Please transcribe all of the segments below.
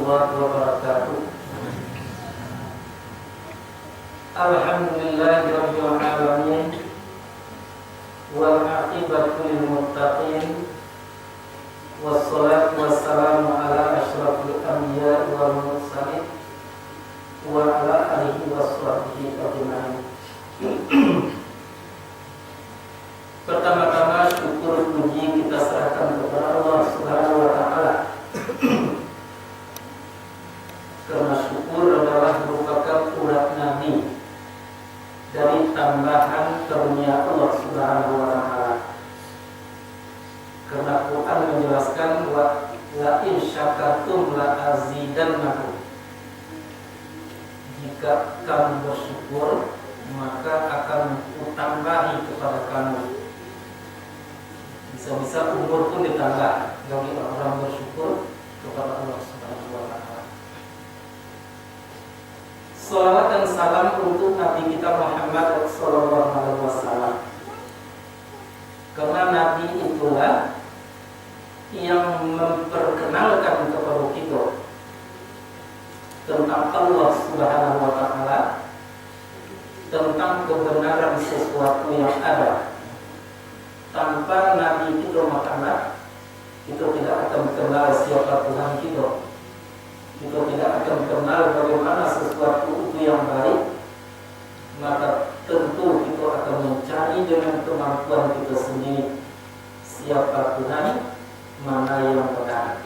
warahmatullahi wabarakatuh. Alhamdulillahirabbil alamin wal aqibatu lil muttaqin wassalatu wassalamu ala asyrafil anbiya wal mursalin wa ala alihi washabbihi ajmain. Pertama-tama syukur puji kita serahkan kepada Allah Subhanahu wa taala. Karena syukur adalah merupakan urat nadi dari tambahan karunia Allah Subhanahu wa taala. Karena Quran menjelaskan wa la in syakartum la azidannakum. Jika kamu bersyukur, maka akan kutambahi kepada kamu. Bisa-bisa umur pun ditambah bagi orang bersyukur kepada Allah Subhanahu wa taala. Salawat dan salam untuk Nabi kita Muhammad sallallahu alaihi wasallam. Karena Nabi itulah yang memperkenalkan kepada kita tentang Allah Subhanahu wa taala, tentang kebenaran sesuatu yang ada. Tanpa Nabi kita Muhammad, kita tidak akan kenal siapa Tuhan kita. Kita tidak akan kenal bagaimana sesuatu itu yang baik. Maka tentu kita akan mencari dengan kemampuan kita sendiri siapa Tuhan, mana yang benar.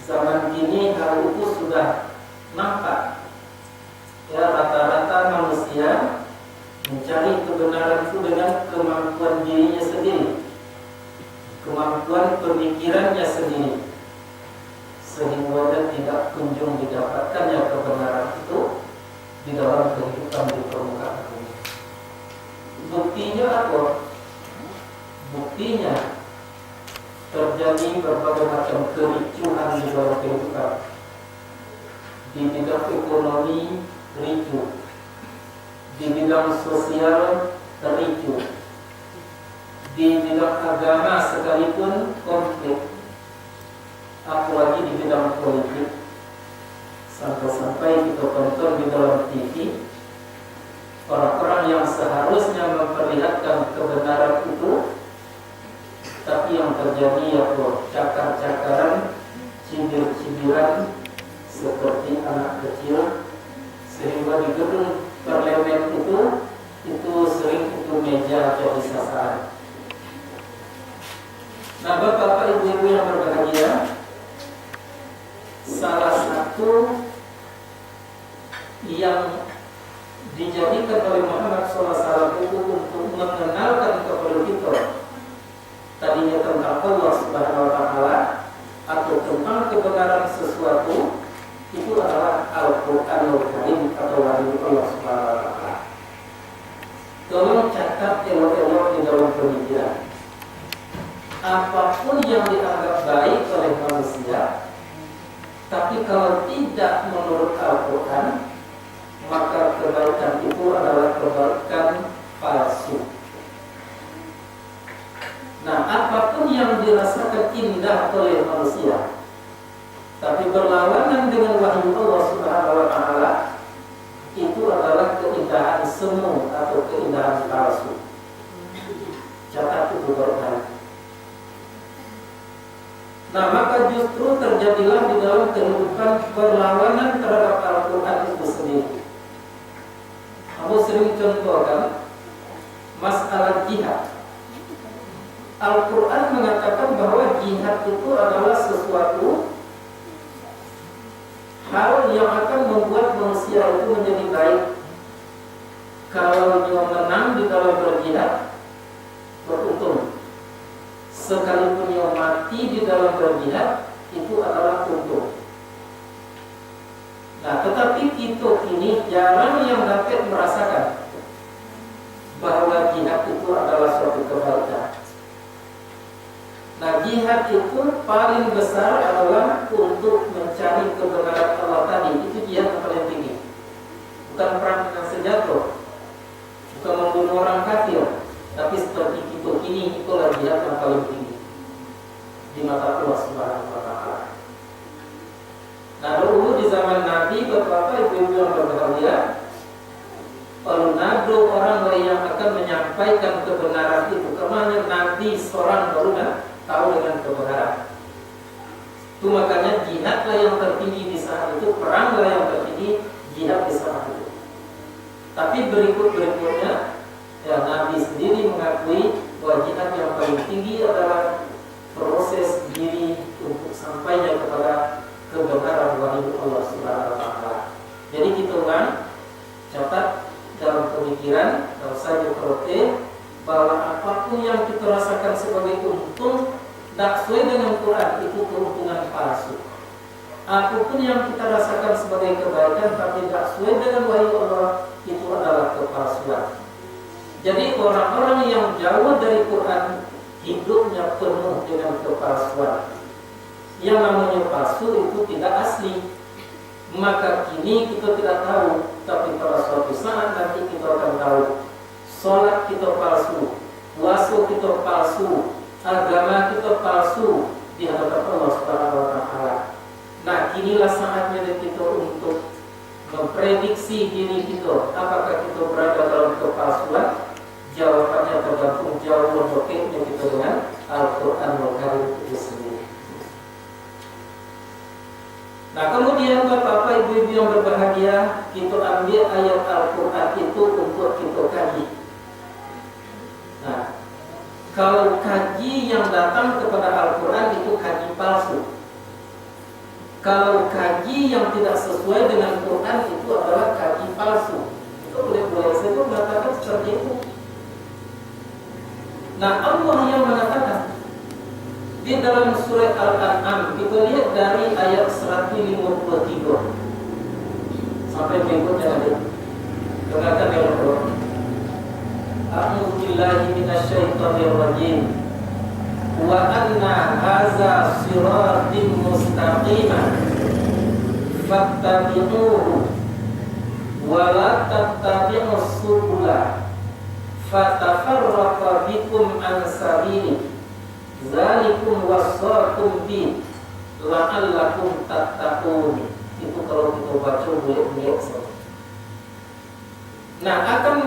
Zaman kini hal itu sudah nampak. Ya, rata-rata manusia mencari kebenaran itu dengan kemampuan dirinya sendiri, kemampuan pemikirannya sendiri, sehingga tidak kunjung didapatkannya kebenaran itu di dalam kehidupan di permukaan bumi. Buktinya apa? Buktinya terjadi berbagai macam kericuhan di dalam kehidupan. Di bidang ekonomi ricuh, di bidang sosial ricuh, di bidang agama sekalipun konflik, apalagi di bidang politik. Sampai-sampai kita tonton di dalam TV orang-orang yang seharusnya memperlihatkan kebenaran itu, tapi yang terjadi cakar-cakaran, cibir-cibiran seperti anak kecil, sehingga di gedung parlemen itu sering itu meja jadi sasaran. Nah, Bapak Ibu yang berbahagia, salah satu yang dijadikan oleh Muhammad SAW itu untuk mengenalkan kepada kita tadinya tentang Allah Subhanahu wa taala atau tentang kebenaran sesuatu, itu adalah Al-Qur'anul Karim atau wahyu Allah Subhanahu wa taala. Tolong catat elok-elok di dalam pemikiran. Apapun yang dianggap baik oleh manusia, tapi kalau tidak menurut Al-Quran, maka kebaikan itu adalah kebaikan palsu. Nah, apapun yang dirasakan indah oleh manusia, tapi berlawanan dengan wahyu Allah Subhanahu wa taala, itu adalah keindahan semu atau keindahan palsu. Catat itu baik. Nah, maka justru terjadilah di dalam kehidupan perlawanan terhadap Al-Quran itu sendiri. Aku sering contohkan masalah jihad. Al-Quran mengatakan bahwa jihad itu adalah sesuatu hal yang akan membuat manusia itu menjadi baik. Kalau dia menang di dalam berjihad, beruntung. Sekalipun dia mati di dalam berjihad, itu adalah untung. Nah, tetapi kita ini jarang yang dapat merasakan bahwa jihad itu adalah suatu kebaikan. Nah, jihad itu paling besar adalah untuk mencari kebenaran Allah tadi. Itu jihad yang paling tinggi. Bukan perang dengan senjata, bukan membunuh orang kafir, tapi seperti kita ini, itulah jihad yang paling tinggi di mata Allah Subhanahu wa taala. Bapak-bapak, Ibu-ibu yang berbahagia, nado orang yang akan menyampaikan kebenaran itu, karena Nabi seorang baru tahu dengan kebenaran. Itu makanya jihadlah yang tertinggi di saat itu, peranglah yang tertinggi, jihad di saat itu. Tapi berikutnya, ya Nabi sendiri mengakui bahwa jihad yang paling tinggi adalah proses diri untuk sampainya kepada kebenaran wahyu Allah Subhanahu wa taala. Jadi kita ulang, catat dalam pemikiran, kalau saja protes bahwa apapun yang kita rasakan sebagai untung tak sesuai dengan Quran, itu keuntungan palsu. Apapun yang kita rasakan sebagai kebaikan tapi tak sesuai dengan wahyu Allah, itu adalah kepalsuan. Jadi orang-orang yang jauh dari Quran hidupnya penuh dengan kepalsuan. Yang namanya palsu itu tidak asli. Maka kini kita tidak tahu, tapi pada suatu saat nanti kita akan tahu. Sholat kita palsu, puasa kita palsu, agama kita palsu di hadapan Allah Subhanahu wa taala. Nah, inilah saatnya kita untuk memprediksi diri kita, apakah kita berada dalam kepalsuan. Jawabannya tergantung jauh lebih kita dengan Al-Quran Al-Karim itu sendiri. Nah, kemudian Bapak-bapak, Ibu-ibu yang berbahagia, kita ambil ayat Al-Quran itu untuk kita kaji. Nah, kalau kaji yang datang kepada Al-Quran itu kaji palsu. Kalau kaji yang tidak sesuai dengan Quran itu adalah kaji palsu. Itu boleh-boleh saja mengatakan seperti itu. Nah, Allah yang mengatakan di dalam surat Al-An'am, kita lihat dari ayat 153 sampai berikutnya tadi. Katakan ya Allah, A'udzu billahi minasyaitonir rajim. Wa anna hadza siratim mustaqiman fattabi'uhu wa la tattabi'us subula fatafarraqa bikum an sabili zalikum wassakum bi la'allakum tattaqun. Itu kalau kita baca boleh saja. Nah, akan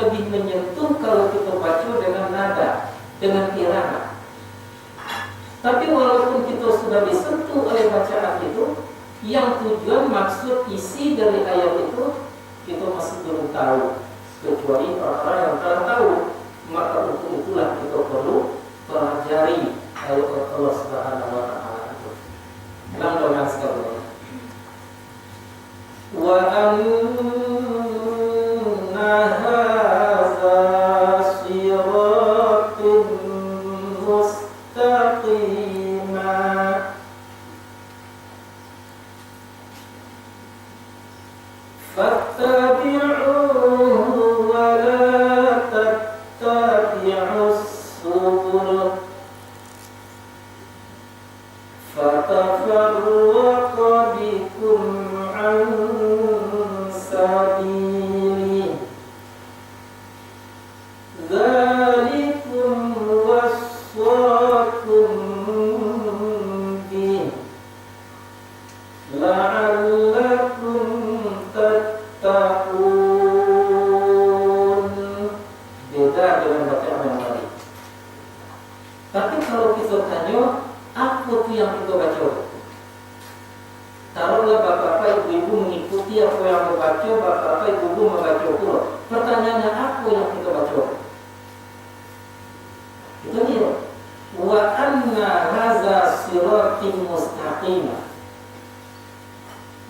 lebih menyentuh kalau kita baca dengan nada, dengan irama. Tapi walaupun kita sudah disentuh oleh bacaan itu, yang tujuan maksud isi dari ayat itu kita masih belum tahu. Kecuali orang-orang yang telah tahu, maka untuk itulah kita perlu pelajari ayat Allah Subhanahu wa taala itu. Dalam doa sekali. Wa anna hadza siratun mustaqima fattabi'uhu wa la tattabi'us subul fatafarraqa bikum an sabili dzalikum wassakum bi la'allakum tattaqun. Beda dengan bacaan yang tadi. Tapi kalau kita tanya, apa itu yang kita baca? Taruhlah bapak-bapak, ibu-ibu mengikuti apa yang membaca, bapak-bapak, ibu-ibu membaca pula. Pertanyaannya, apa yang kita baca? Itu dia. Wa anna hadza siratim mustaqim.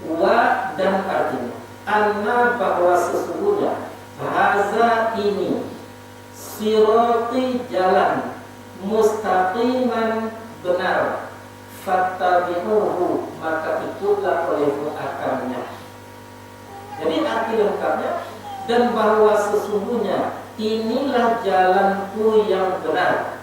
Wa dan artinya, anna bahwa sesungguhnya, hadza ini, sirati jalan, mustaqiman benar, fattabi'uhu maka ikutlah olehmu akannya. Jadi arti lengkapnya, dan bahwa sesungguhnya inilah jalanku yang benar.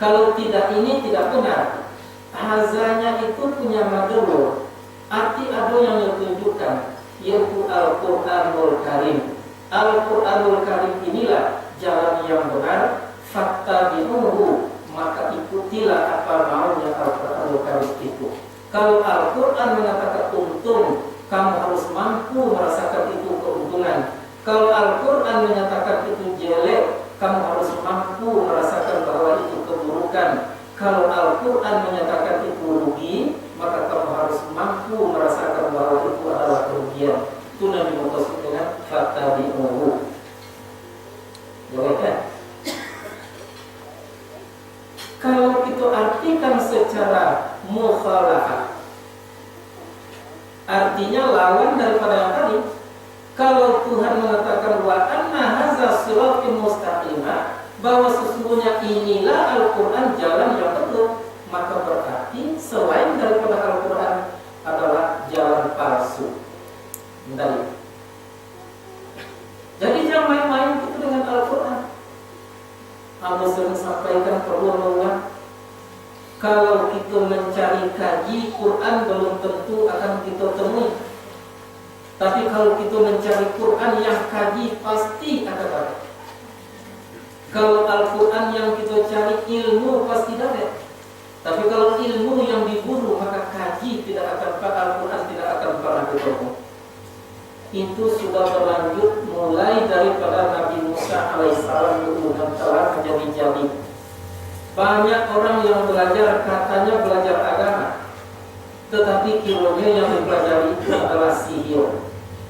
Kalau tidak ini tidak benar. Hazanya itu punya madlul, arti ada yang ditunjukkan, yaitu Al-Quranul Karim. Al-Quranul Karim inilah jalan yang benar, fattabi'uhu maka ikutilah apa maunya Al-Quranul Karim itu. Kalau Al-Quran mengatakan untung, kamu harus mampu merasakan itu keuntungan. Kalau Al-Quran menyatakan itu jelek, kamu harus mampu merasakan bahwa itu keburukan. Kalau Al-Quran menyatakan itu rugi, maka kamu harus mampu merasakan bahwa itu adalah kerugian. Itu Nabi maksud dengan fattabi'uhu. Jelas kan? Kalau kita artikan secara mukhalafah, artinya lawan daripada yang tadi. Kalau Tuhan mengatakan wa anna hadza siratal mustaqimah, bahwa sesungguhnya inilah Al-Quran jalan yang betul, maka berarti selain daripada Al-Quran adalah jalan palsu. Bentar. Jadi jangan main-main kita dengan Al-Quran. Aku sering sampaikan perlu kalau kita mencari kaji Quran belum tentu akan kita temui. Tapi kalau kita mencari Quran yang kaji pasti akan dapat. Kalau Al-Quran yang kita cari ilmu pasti dapat. Tapi kalau ilmu yang diburu maka kaji tidak akan, Al-Quran tidak akan pernah ketemu. Itu sudah berlanjut mulai daripada Nabi Musa alaihissalam dan telah menjadi. Banyak orang yang belajar katanya belajar agama, tetapi ilmunya yang dipelajari itu adalah sihir.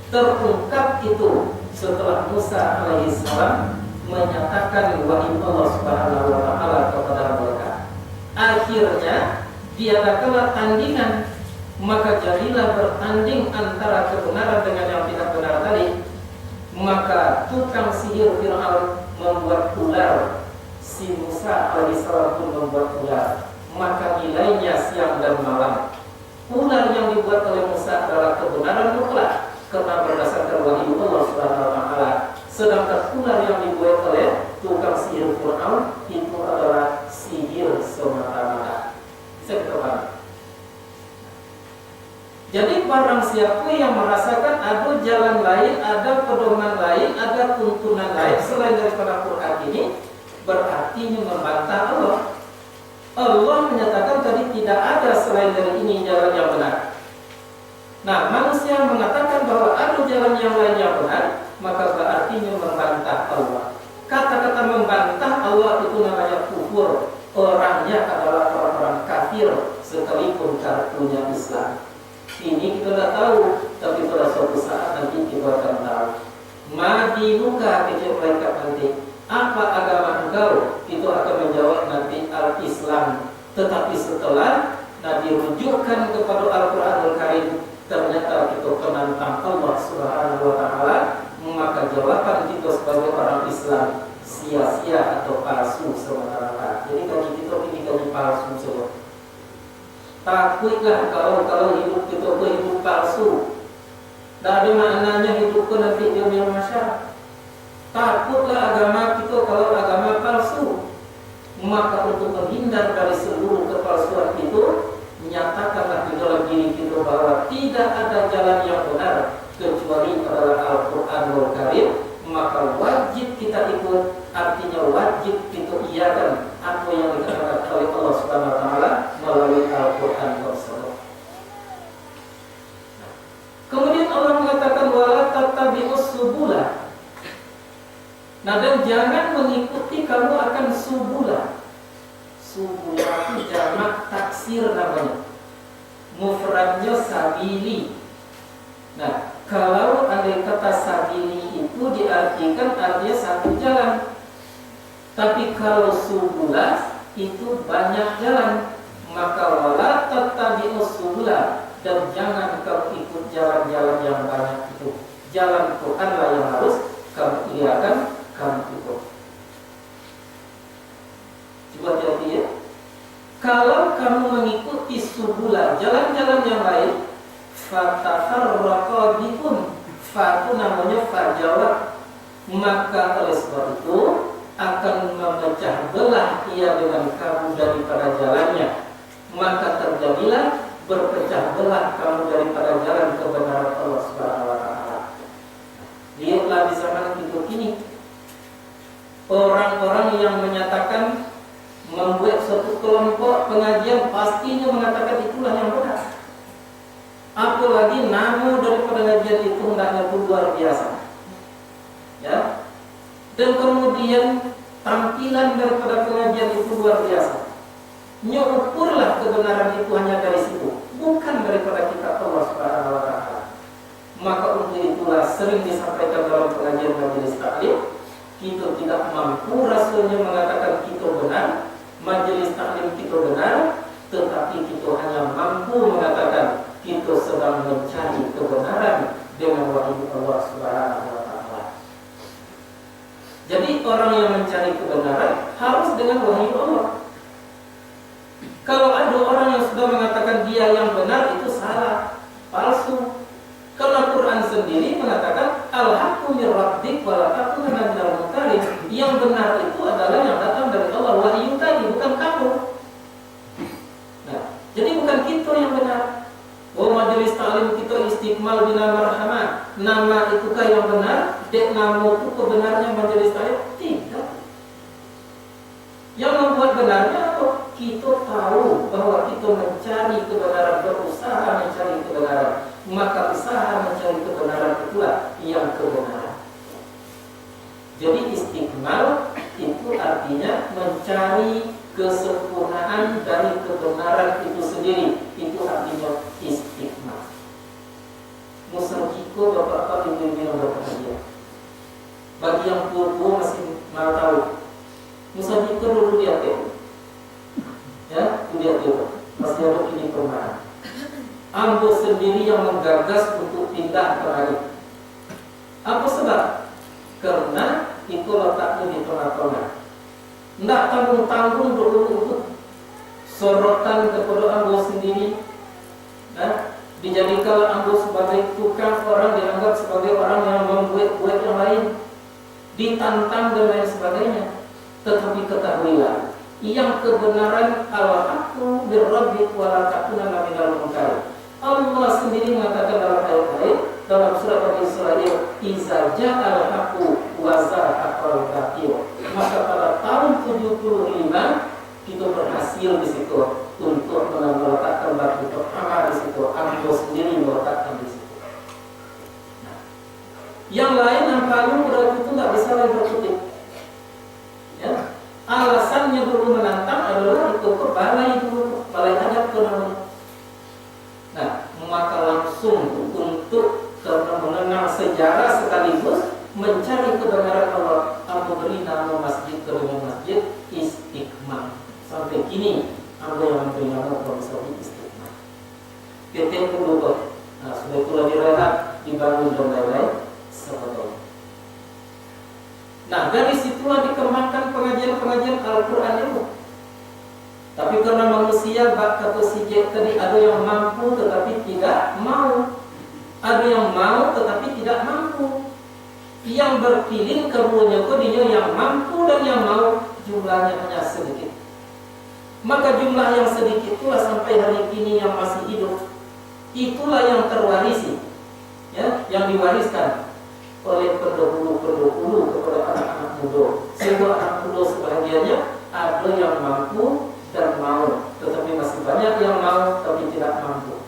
Terungkap itu setelah Musa alaihissalam menyatakan wahyu Allah Subhanahu wa taala kepada mereka. Akhirnya diadakanlah tandingan, maka jadilah bertanding antara kebenaran dengan yang tidak benar tadi. Maka tukang sihir Fir'aun membuat ular, si Musa alaihissalam pun membuat ular. Maka nilainya siang dan malam. Ular yang dibuat oleh Musa adalah kebenaran mutlak karena berdasarkan wahyu Allah Subhanahu wa taala. Sedangkan ular yang dibuat oleh tukang sihir Fir'aun itu adalah sihir semata-mata. Bisa kita paham? Jadi barang siapa yang merasakan ada jalan lain, ada pedoman lain, ada tuntunan lain selain daripada Quran ini, berarti membantah Allah. Allah menyatakan tadi tidak ada selain dari ini jalan yang benar. Nah, manusia mengatakan bahwa ada jalan yang lain yang benar, maka berarti membantah Allah. Kata-kata membantah Allah itu namanya kufur. Orangnya adalah orang-orang kafir sekalipun kartunya Islam. Ini kita tidak tahu, tapi pada suatu saat nanti kita akan tahu. Madinuka kecil mereka nanti. Apa agama engkau? Itu akan menjawab nanti Al-Islam. Tetapi setelah Nabi rujukkan kepada Al-Quranul Karim, ternyata kita penantang Allah Subhanahu wa taala, maka jawaban kita sebagai orang Islam sia-sia atau palsu semata-mata. Jadi kaji kita ini kaji palsu semua. Takutlah kalau hidup kita hidup palsu. Tak ada maknanya hidupku nanti di dunia masyarakat. Takutlah agama kita kalau agama palsu. Maka untuk menghindar dari seluruh kepalsuan itu, nyatakanlah di dalam diri kita bahwa tidak ada jalan yang benar kecuali adalah Al-Quranul Karim. Maka wajib kita ikut, artinya wajib kita iakan apa yang dikatakan oleh Allah Subhanahu wa taala melalui Al-Quran tersebut. Kemudian Allah mengatakan wala tattabi'us subula. Nah, dan jangan mengikuti kamu akan subula. Subula itu jamak taksir namanya. Mufradnya sabili. Nah, kalau ada kata sabili itu diartikan artinya satu jalan. Tapi kalau subula itu banyak jalan. Maka wala tattabi'us subula, dan jangan kamu ikut jalan-jalan yang banyak itu. Jalan Quranlah yang harus kamu iakan, kamu ikut. Coba jadi ya. Kalau kamu mengikuti subula, jalan-jalan yang lain, fatafarraqa bikum, fa itu namanya fajawab, maka oleh sebab itu akan memecah belah ia dengan kamu daripada jalannya. Maka terjadilah berpecah belah kamu daripada jalan kebenaran Allah Subhanahu wa taala. Lihatlah di zaman kita kini, orang-orang yang menyatakan membuat suatu kelompok pengajian pastinya mengatakan itulah yang benar. Apalagi nama daripada ngajian itu hendaknya pun luar biasa. Ya. Dan kemudian tampilan daripada pengajian itu luar biasa. Ukurlah kebenaran itu hanya dari situ, bukan daripada kitab Allah Subhanahu wa taala. Maka untuk itulah sering disampaikan dalam pengajian majelis taklim, kita tidak mampu rasanya mengatakan kita benar, majelis taklim kita benar, tetapi kita hanya mampu mengatakan kita sedang mencari kebenaran dengan wahyu Allah Subhanahu wa taala. Jadi orang yang mencari kebenaran harus dengan wahyu Allah. Kalau ada orang yang sudah mengatakan dia yang benar, itu salah, palsu. Karena Quran sendiri mengatakan al-haqqu mir rabbik wa la takunanna minal mumtarin. Yang benar itu adalah yang datang dari Allah, wahyu tadi, bukan kamu. Nah, jadi bukan kita yang benar. Oh, majelis taklim kita istiqmal bina marhamah. Nama itukah yang benar? Dek nama itu kebenarnya majelis taklim? Tidak. Yang membuat benarnya apa? Kita tahu bahwa kita mencari kebenaran, berusaha mencari kebenaran. Maka usaha mencari kebenaran itulah yang kebenaran. Jadi istiqmal itu artinya mencari kesempurnaan dari kebenaran itu sendiri. Itu artinya istiqmal. Musangkiko bapak-bapak ibu-ibu yang berbahagia. Bagi yang tua masih mau tahu, musangkiko dulu lihat ya, lihat dulu. Masih ada ini perumahan. Ambo sendiri yang menggagas untuk pindah kemari. Apa sebab? Karena itu letaknya di tengah-tengah. Tidak tanggung-tanggung dulu untuk sorotan kepada ambo sendiri. Nah, dijadikan ambo sebagai tukang, orang dianggap sebagai orang yang membuat-buat yang lain, ditantang dan lain sebagainya. Tetapi ketahuilah, yang kebenaran al-haqqu bir-rabbik wa la takunanna minal mumtarin. Allah sendiri mengatakan dalam ayat lain dalam surat Al-Israil, "Iza ja'al haqqu wa zahaqal batil." Maka pada tahun 75 kita berhasil di situ untuk meletakkan batu pertama di situ. Allah sendiri meletakkan di situ. Nah, yang lain yang paling berarti itu tidak bisa lagi berkutik. Ya, alasannya dulu menantang adalah itu ke balai dulu, balai adat ke namanya. Nah, maka langsung untuk karena mengenal sejarah sekaligus mencari kebenaran Allah, aku beri nama masjid ke masjid Istiqmal. Sampai kini aku yang memberi nama masjid Istiqmal. PT dulu, nah sudah itu lagi rehat dibangun dan lain-lain sebagainya. Nah, dari situlah dikembangkan pengajian-pengajian Al-Quran itu. Tapi karena manusia bak kata si Jack tadi, ada yang mampu tetapi tidak mau, ada yang mau tetapi tidak mampu. Yang berpilih keduanya kodinya yang mampu dan yang mau, jumlahnya hanya sedikit. Maka jumlah yang sedikit itulah sampai hari ini yang masih hidup, itulah yang terwarisi, ya, yang diwariskan oleh pendahulu kepada anak-anak muda. Sehingga anak muda sebahagiannya ada yang mampu dan mau, tetapi masih banyak yang mau tapi tidak mampu.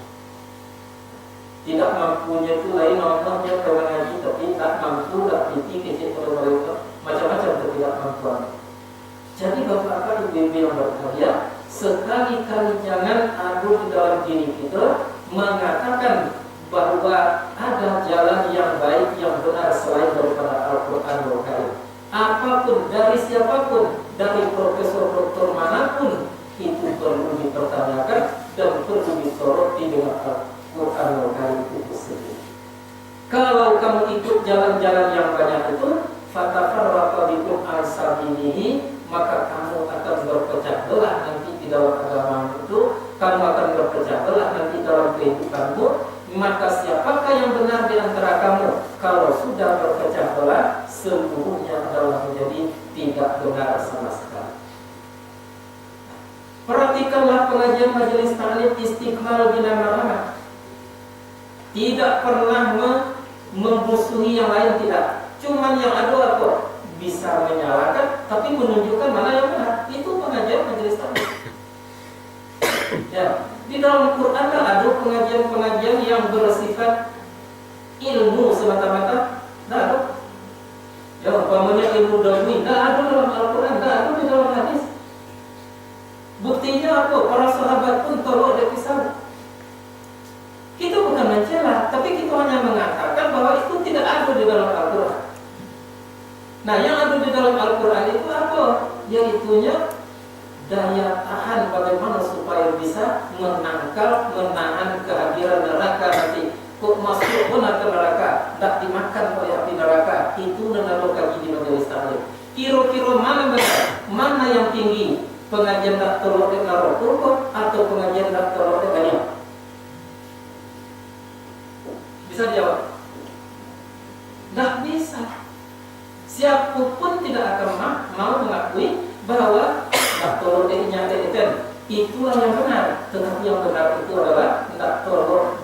Tidak mampunya itu lain contohnya kawan ngaji tapi tak mampu, tak piti kecil pada mereka, macam-macam ketidakmampuan. Jadi bapak-bapak ibu-ibu yang berkarya, sekali-kali jangan ada di dalam diri kita mengatakan bahwa ada jalan yang baik, yang benar selain daripada Al-Quran Al-Karim. Apapun, dari siapapun, dari profesor doktor manapun, itu perlu dipertanyakan dan perlu disoroti dengan Al-Quran Al-Karim itu sendiri. Kalau kamu ikut jalan-jalan yang banyak itu, fatafarraqa bikum an sabilihi, maka kamu akan berpecah belah nanti di dalam agama itu, kamu akan berpecah belah nanti dalam kehidupanmu. Maka siapakah yang benar di antara kamu? Kalau sudah berpecah belah, seluruhnya adalah menjadi tidak benar sama sekali. Perhatikanlah pengajian majelis taklim Istiqmal bina marhamah. Tidak pernah membusuhi yang lain, tidak. Cuman yang ada apa? Bisa menyalahkan, tapi menunjukkan mana yang benar. Itu pengajian majelis taklim. Ya, di dalam Quran kan ada pengajian-pengajian yang bersifat ilmu semata-mata? Tidak ada. Ya, umpamanya ilmu dagwi, tidak ada dalam Al-Quran, tidak ada di dalam hadis. Buktinya apa? Para sahabat pun tolong ada kisah. Kita bukan mencela, tapi kita hanya mengatakan bahwa itu tidak ada di dalam Al-Quran. Nah, yang ada di dalam Al-Quran itu apa? Yaitunya daya tahan bagaimana supaya bisa menangkal, menahan kehadiran neraka nanti. Kok masuk pun ke neraka, tak dimakan oleh api neraka. Itu nanaru kaji di majelis taklim. Kira-kira mana benar? Mana yang tinggi? Pengajian tak tolok dengan rokok atau pengajian tak tolok dengannya? Bisa dijawab? Tidak bisa. Siapapun tidak akan mau mengakui bahwa tak tolok dengannya itulah yang benar. Tetapi yang benar itu adalah tak tolok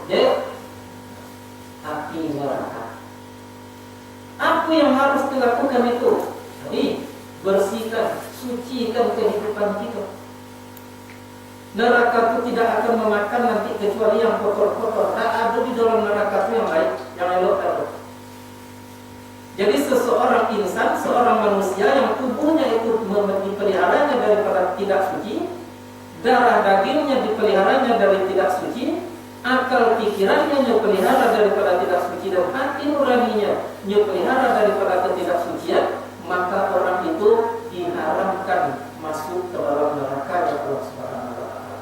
api neraka. Apa yang harus dilakukan itu? Jadi bersihkan, sucikan kehidupan kita. Neraka itu tidak akan memakan nanti kecuali yang kotor-kotor. Tak ada di dalam neraka itu yang baik, yang elok ada. Jadi seseorang insan, seorang manusia yang tubuhnya itu dipeliharanya daripada tidak suci, darah dagingnya dipeliharanya dari tidak suci, akal pikirannya nyepelihara daripada tidak suci, dan hati nuraninya nyepelihara daripada ketidaksucian, maka orang itu diharamkan masuk ke dalam neraka Allah Subhanahu wa taala.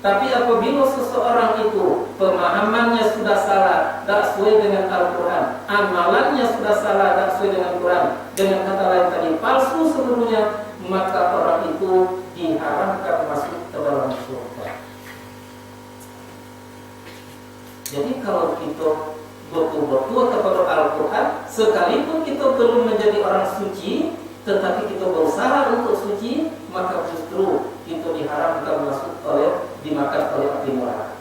Tapi apabila seseorang itu pemahamannya sudah salah, tak sesuai dengan Al-Quran, amalannya sudah salah, tak sesuai dengan Quran, dengan kata lain tadi palsu seluruhnya, maka orang itu diharamkan masuk ke dalam surga. Jadi kalau kita betul-betul kepada Al-Quran, sekalipun kita belum menjadi orang suci, tetapi kita berusaha untuk suci, maka justru kita diharamkan dimakan oleh api neraka.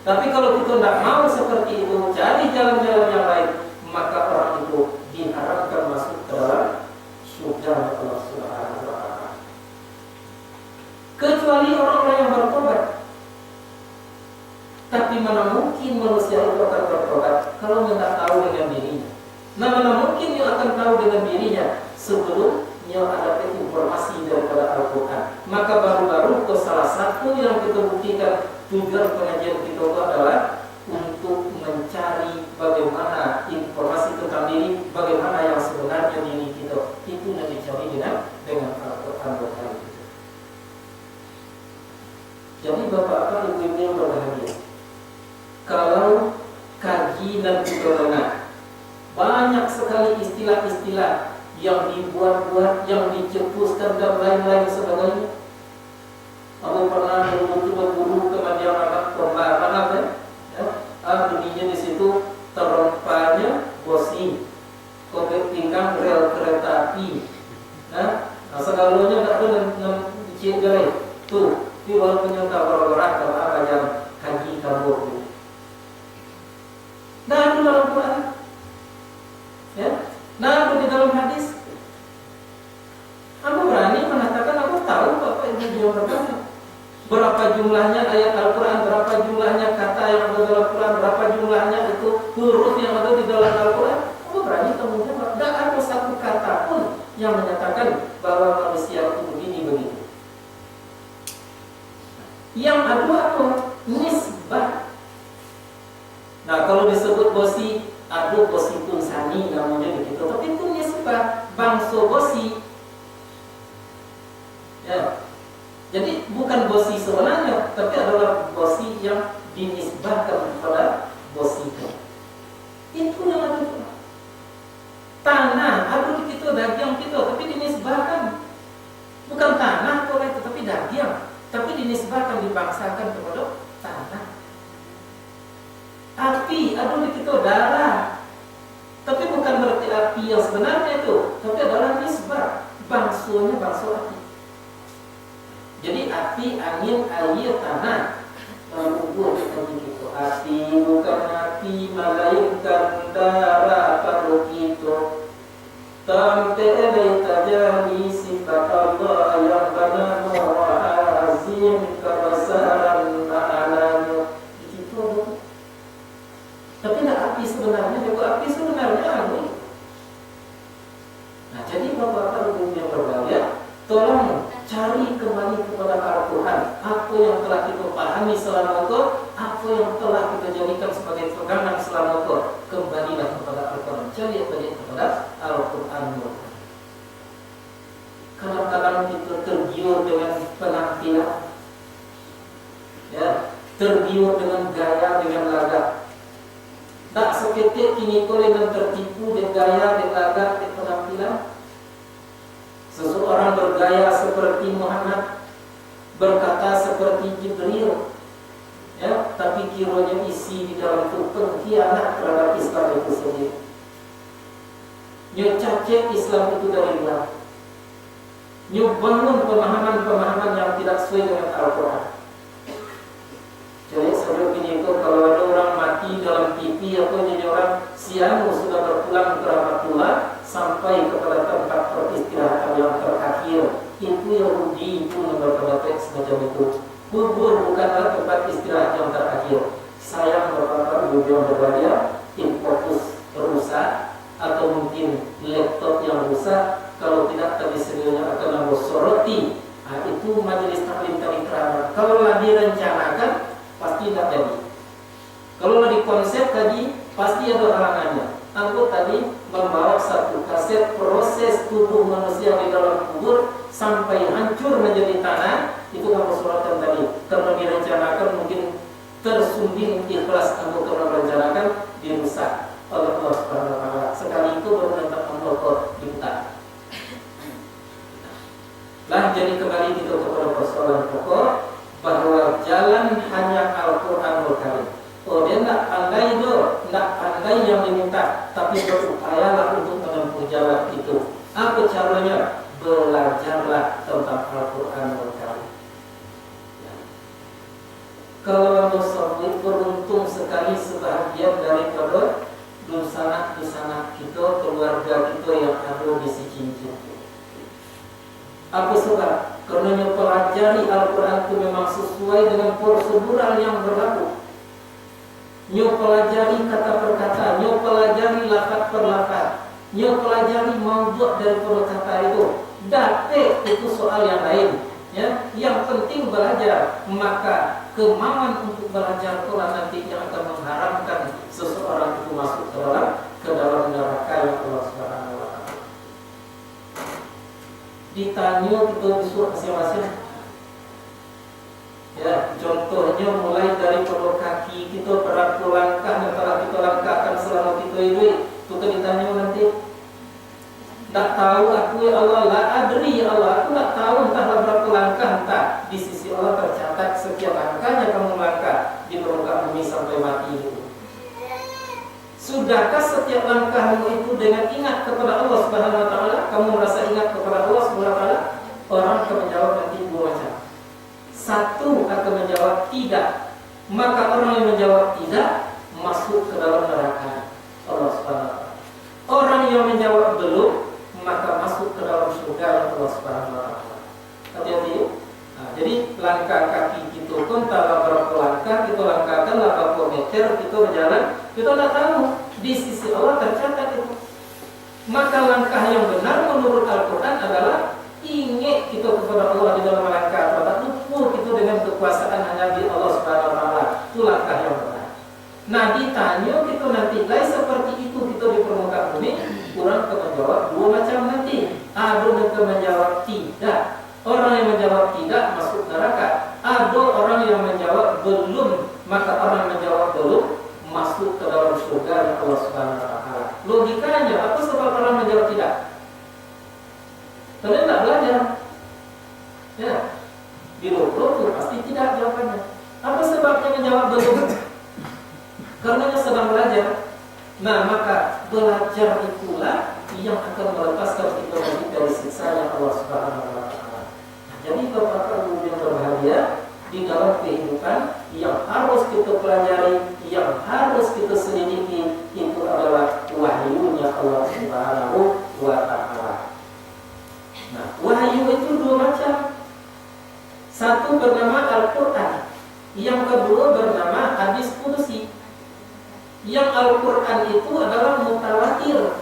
Tapi kalau kita tidak mau seperti itu, cari jalan-jalan yang lain, maka orang itu diharamkan masuk ke dalam surga Allah Subhanahu wa taala. Kecuali orang-orang yang bertobat. Tapi mana mungkin manusia itu akan bertobat kalau tidak tahu dengan dirinya. Nah, mana mungkin dia akan tahu dengan dirinya sebelumnya ada informasi daripada Al-Quran. Maka baru-baru itu salah satu yang kita buktikan tujuan pengajian kita itu adalah untuk mencari bagaimana informasi tentang diri, bagaimana yang sebenarnya diri kita. Itu yang dicari dengan Al-Quran berkali. Jadi bapak-bapak, ibu-ibu yang berbahagia, kalau kaji dan pedoman, banyak sekali istilah-istilah yang dibuat-buat, yang dicetuskan dan lain-lain sebagainya. Aku pernah berguru kemudian anak pembahasan, bunyinya di situ terompanya bosi, kode pinggang rel kereta api. Nah, segalanya tak ada dicek jalan tuh. Di walaupun yang tak orang-orang kalau apa yang kaji kabur. Nah, itu dalam Quran, ya. Nah, itu di dalam hadis. Aku berani mengatakan aku tahu apa yang dia berkata. Berapa jumlahnya ayat Al-Quran, berapa jumlahnya kata yang ada dalam Quran, berapa jumlahnya itu huruf yang ada di dalam Al-Quran. Aku berani temukan tidak ada satu kata pun yang menyatakan bahwa manusia itu begini-begitu. Yang ada apa? Nisbah. Nah, kalau disebut bosi, ada bosi tunsani namanya begitu. Tapi itu nisbah bangsa bosi. Ya. Jadi bukan bosi sebenarnya, tapi adalah bosi yang dinisbahkan kepada bosi itu. Itu yang ada itu. Tanah, ada di kita daging kita, tapi dinisbahkan. Bukan tanah kalau itu, tapi daging, tapi dinisbahkan, dibangsakan kepada tanah. Api, ada di kita darah, tapi bukan berarti api yang sebenarnya itu, tapi adalah nisbah, bangsunya bangsu api. Jadi api, angin, air, tanah. Ukur itu api bukan api, melainkan darah pada kita. Tamtele tajani sifat Allah yang benar wa azim kebesaran tolong cari kembali kepada Al-Quran. Apa yang telah kita pahami selama itu, apa yang telah kita jadikan sebagai pegangan selama itu, kembalilah kepada Al-Quran. Cari kepada Al-Quran. Kadang-kadang kita tergiur dengan penampilan, ya, tergiur dengan gaya, dengan lagak. Tak seketik kini kau dengan tertipu dengan gaya, dengan lagak, dengan penampilan. Seseorang bergaya seperti Muhammad, berkata seperti Jibril, ya, tapi kiranya isi di dalam itu pengkhianat terhadap Islam itu sendiri. Nyocacek Islam itu dari luar. Bangun pemahaman-pemahaman yang tidak sesuai dengan Al-Quran. Jadi sebelum ini itu kalau ada orang mati dalam TV atau jadi orang siang sudah berpulang ke rahmatullah sampai kepada tempat peristirahatan yang terakhir, itu Yahudi itu membaca teks macam itu. Kubur bukanlah tempat istirahat yang terakhir. Sayang bapak-bapak ibu yang berbahagia, tim fokus rusak atau mungkin laptop yang rusak. Kalau tidak tadi sedianya akan memboroti. Nah, itu majelis taklim tadi terang. Kalau direncanakan pasti tidak jadi. Kalau di konsep tadi pasti ada halangannya. Aku tadi membawa satu kaset proses tubuh manusia di dalam kubur sampai hancur menjadi tanah, itu kamu suratan tadi. Karena direncanakan mungkin tersumbing ikhlas aku karena merencanakan dirusak oleh Allah Subhanahu wa taala. Sekali itu baru nanti Allah diputar. Lah jadi kembali kita kepada persoalan pokok bahwa jalan hanya Al-Quranul Karim. Oh, dia tidak pandai do, tidak pandai yang diminta, tapi berupayalah untuk menempuh jalan itu. Apa caranya? Belajarlah tentang Al-Quranul Karim. Ya. Kalau musafir beruntung sekali sebahagian daripada dusana-dusana kita, keluarga kita yang ada di Sicincin. Apa sebab? Karena pelajari Al-Quran itu memang sesuai dengan prosedural yang berlaku. Pelajari kata per kata, pelajari lafaz per lafaz, pelajari maudhu' daripada kata itu. Dapat itu soal yang lain. Ya, yang penting belajar. Maka kemauan untuk belajar Quran nanti yang akan mengharamkan seseorang itu masuk ke dalam neraka yang Allah Subhanahu wa taala. Ditanya kita disuruh masing-masing. Ya, contohnya mulai dari pada kaki kita berapa langkah yang telah kita langkahkan selama kita hidup. Kita ditanya nanti. Tak tahu aku ya Allah, la adri ya Allah, aku tak tahu entahlah berapa langkah entah. Di sisi Allah tercatat sekian langkahnya kamu langkah di permukaan bumi sampai mati itu. Sudahkah setiap langkahmu itu dengan ingat kepada Allah Subhanahu wa taala? Kamu merasa ingat kepada Allah Subhanahu wa taala? Orang akan menjawab nanti dua macam. Satu akan menjawab tidak. Maka orang yang menjawab tidak masuk ke dalam neraka Allah Subhanahu wa taala. Orang yang menjawab belum, maka masuk ke dalam surga Allah Subhanahu wa taala. Hati-hati. Nah, jadi langkah kaki kita pun tak berapa langkah kita langkahkan berapa meter kita berjalan, kita tak tahu. Di sisi Allah tercatat itu. Maka langkah yang benar menurut Al-Quran adalah ingat kita kepada Allah di dalam langkah. Tak lupa kita dengan kekuasaan hanya di Allah Subhanahu wa taala. Itu langkah yang benar. Nah, ditanya kita nanti lain seperti itu kita di permukaan bumi, kurang akan menjawab dua macam nanti. Ada yang menjawab tidak. Orang yang menjawab tidak masuk neraka. Ada orang yang menjawab belum, maka orang yang menjawab belum masuk ke dalam surga Allah Subhanahu wa taala. Logikanya apa sebab orang menjawab tidak? Karena tidak belajar. Ya. Di itu pasti tidak jawabannya. Apa sebabnya menjawab belum? Karena sedang belajar. Nah, maka belajar itulah yang akan melepaskan kita dari siksa yang Allah Subhanahu wa taala. Jadi Bapak Ibu yang berbahagia, di dalam kehidupan yang harus kita pelajari, yang harus kita selidiki, itu adalah wahyunya Allah Subhanahu wa taala. Nah, wahyu itu dua macam. Satu bernama Al-Quran, yang kedua bernama hadis qudsi. Yang Al-Quran itu adalah mutawatir,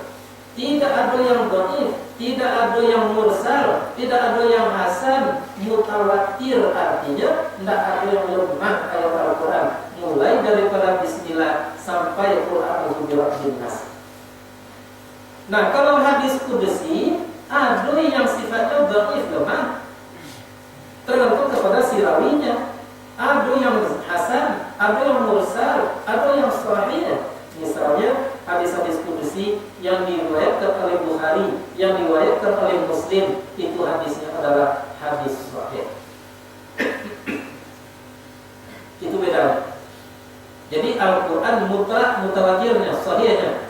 tidak ada yang dhaif, tidak ada yang mursal, tidak ada yang hasan, mutawatir artinya tidak ada yang lemah ayat Al-Quran, mulai daripada Bismillah sampai Quran Hujurat Nas. Nah, kalau hadis qudsi ada yang sifatnya dhaif, lemah, tergantung kepada si rawinya. Ada yang hasan, ada yang mursal, ada yang sahih. Misalnya hadis-hadis qudsi yang diriwayatkan oleh Bukhari, yang diriwayatkan oleh Muslim, itu hadisnya adalah hadis sahih. Itu beda. Jadi Al-Quran mutlak mutawatirnya, sahihnya.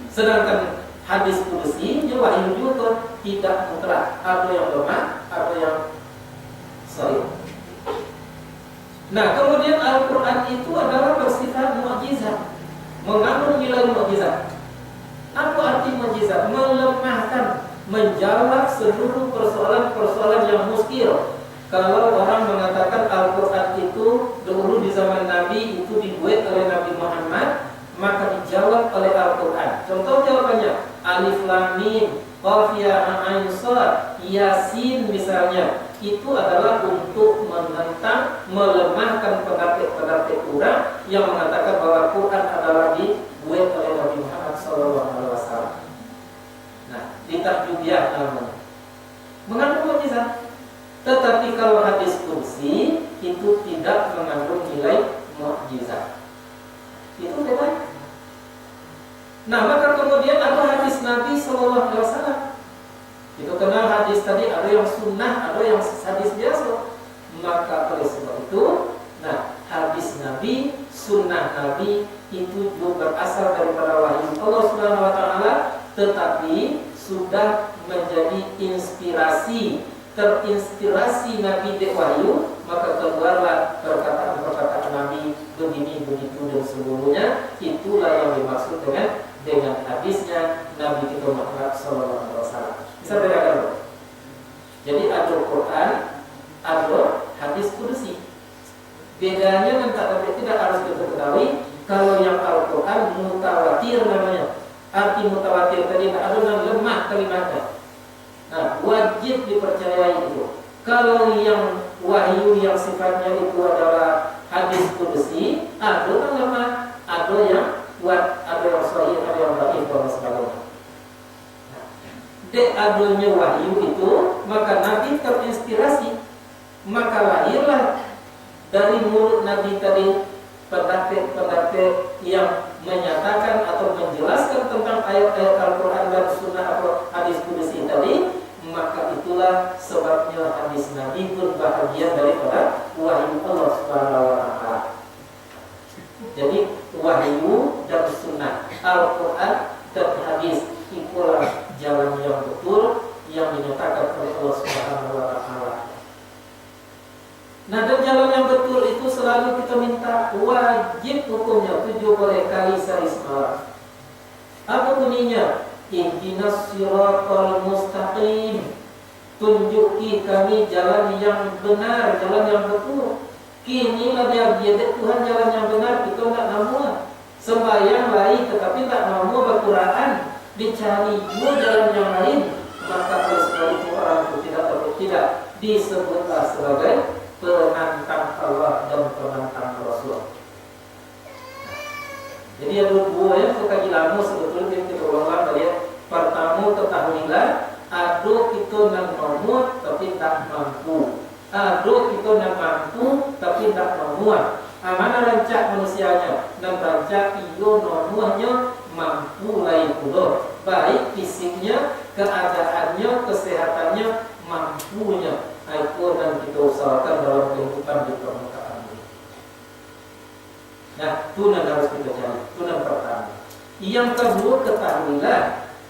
Sedangkan hadis qudsi wahyu juga tidak mutlak, ada yang lemah, ada yang sahih. Nah, kemudian Al-Quran itu adalah bersifat mukjizat, mengandung nilai mukjizat. Apa arti mukjizat? Melemahkan, menjawab seluruh persoalan-persoalan yang muskil. Kalau orang mengatakan Al-Quran itu dahulu di zaman Nabi itu dibuat oleh Nabi Muhammad, maka dijawab oleh Al-Quran. Contoh jawabannya, Alif Lam Mim, Qaf Ya Ain Shad, Yasin misalnya. Itu adalah untuk menentang, melemahkan pendapat orang yang mengatakan bahwa Quran adalah dibuat oleh Nabi Muhammad SAW. Nah, ditakjubiyah namanya, mengandung mukjizat. Tetapi kalau hadis qudsi itu tidak mengandung nilai mukjizat. Itu beda. Nah, maka kemudian ada hadis Nabi SAW. Itu kenal hadis tadi, ada yang sunnah, ada yang hadis biasa. Maka oleh sebab itu, nah, hadis Nabi, sunnah Nabi itu juga berasal daripada wahyu Allah Subhanahu wa taala, tetapi sudah menjadi inspirasi, terinspirasi Nabi dari wahyu, maka keluarlah perkataan-perkataan Nabi begini begitu dan seluruhnya. Itulah yang dimaksud dengan hadisnya Nabi kita Muhammad SAW. Bisa bedakan. Jadi ada Quran, ada hadis qudsi. Bedanya tidak harus kita ketahui. Kalau yang Al-Quran mutawatir namanya. Arti mutawatir tadi ada yang lemah kalimatnya. Nah, wajib dipercayai itu. Kalau yang wahyu yang sifatnya itu adalah hadis qudsi, ada yang lemah, ada yang kuat, ada yang sahih, ada yang dhaif dan sebagainya. Dek adanya wahyu itu, maka Nabi terinspirasi, maka lahirlah dari mulut Nabi tadi pendapat-pendapat yang menyatakan atau menjelaskan tentang ayat-ayat Al-Quran dan Sunnah atau hadis qudsi tadi. Maka itulah sebabnya hadis Nabi pun bahagian daripada wahyu Allah Subhanahu wa taala. Jadi wahyu dan sunnah, Al-Quran dan hadis itulah jalan yang betul yang dinyatakan oleh Allah Subhanahu wa taala. Nah, dan jalan yang betul itu selalu kita minta wajib hukumnya 7 kali semalam. Apa bunyinya? Ihdinas siratal mustaqim. Tunjuki kami jalan yang benar, jalan yang betul. Kinilah dia Tuhan jalan yang benar, kita tidak namu sembahyang lain tetapi tak namu berquraan, dicari dua jalan yang lain, maka oleh sebab itu orang itu tidak disebutlah sebagai penantang Allah dan penantang Rasul. Jadi ada dua yang suka dilamu sebetulnya kita ulang tadi. Pertama, ketahuilah ada kita yang mampu tapi tak mampu. Ada kita yang mampu tapi tak mampu. Mana rancak manusianya? Dan rancak iyo nomuhnya mampu lain pula. Baik fisiknya, keadaannya, kesehatannya, mampunya. Itu dan kita usahakan dalam kehidupan di permukaan ini. Nah, itu yang harus kita cari. Itu yang pertama. Yang kedua, ketahuilah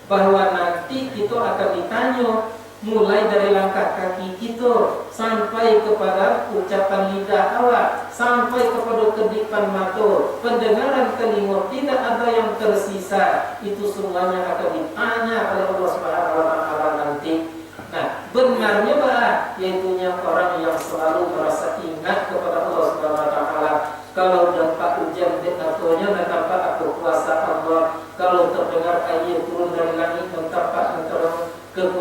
bahwa nanti kita akan ditanya mulai dari langkah kaki kita sampai kepada ucapan lidah awak, sampai kepada kedipan mata, pendengaran telinga, tidak ada yang tersisa. Itu semuanya akan ditanya oleh Allah Subhanahu wa taala nanti. Nah, benarnya bah, yaitunya orang yang selalu merasa ingat kepada Allah Subhanahu wa taala. Kalau dampak hujan datonya dan tampak aku kuasa Allah. Kalau terdengar air turun dari langit dan tampak antara kekuasaan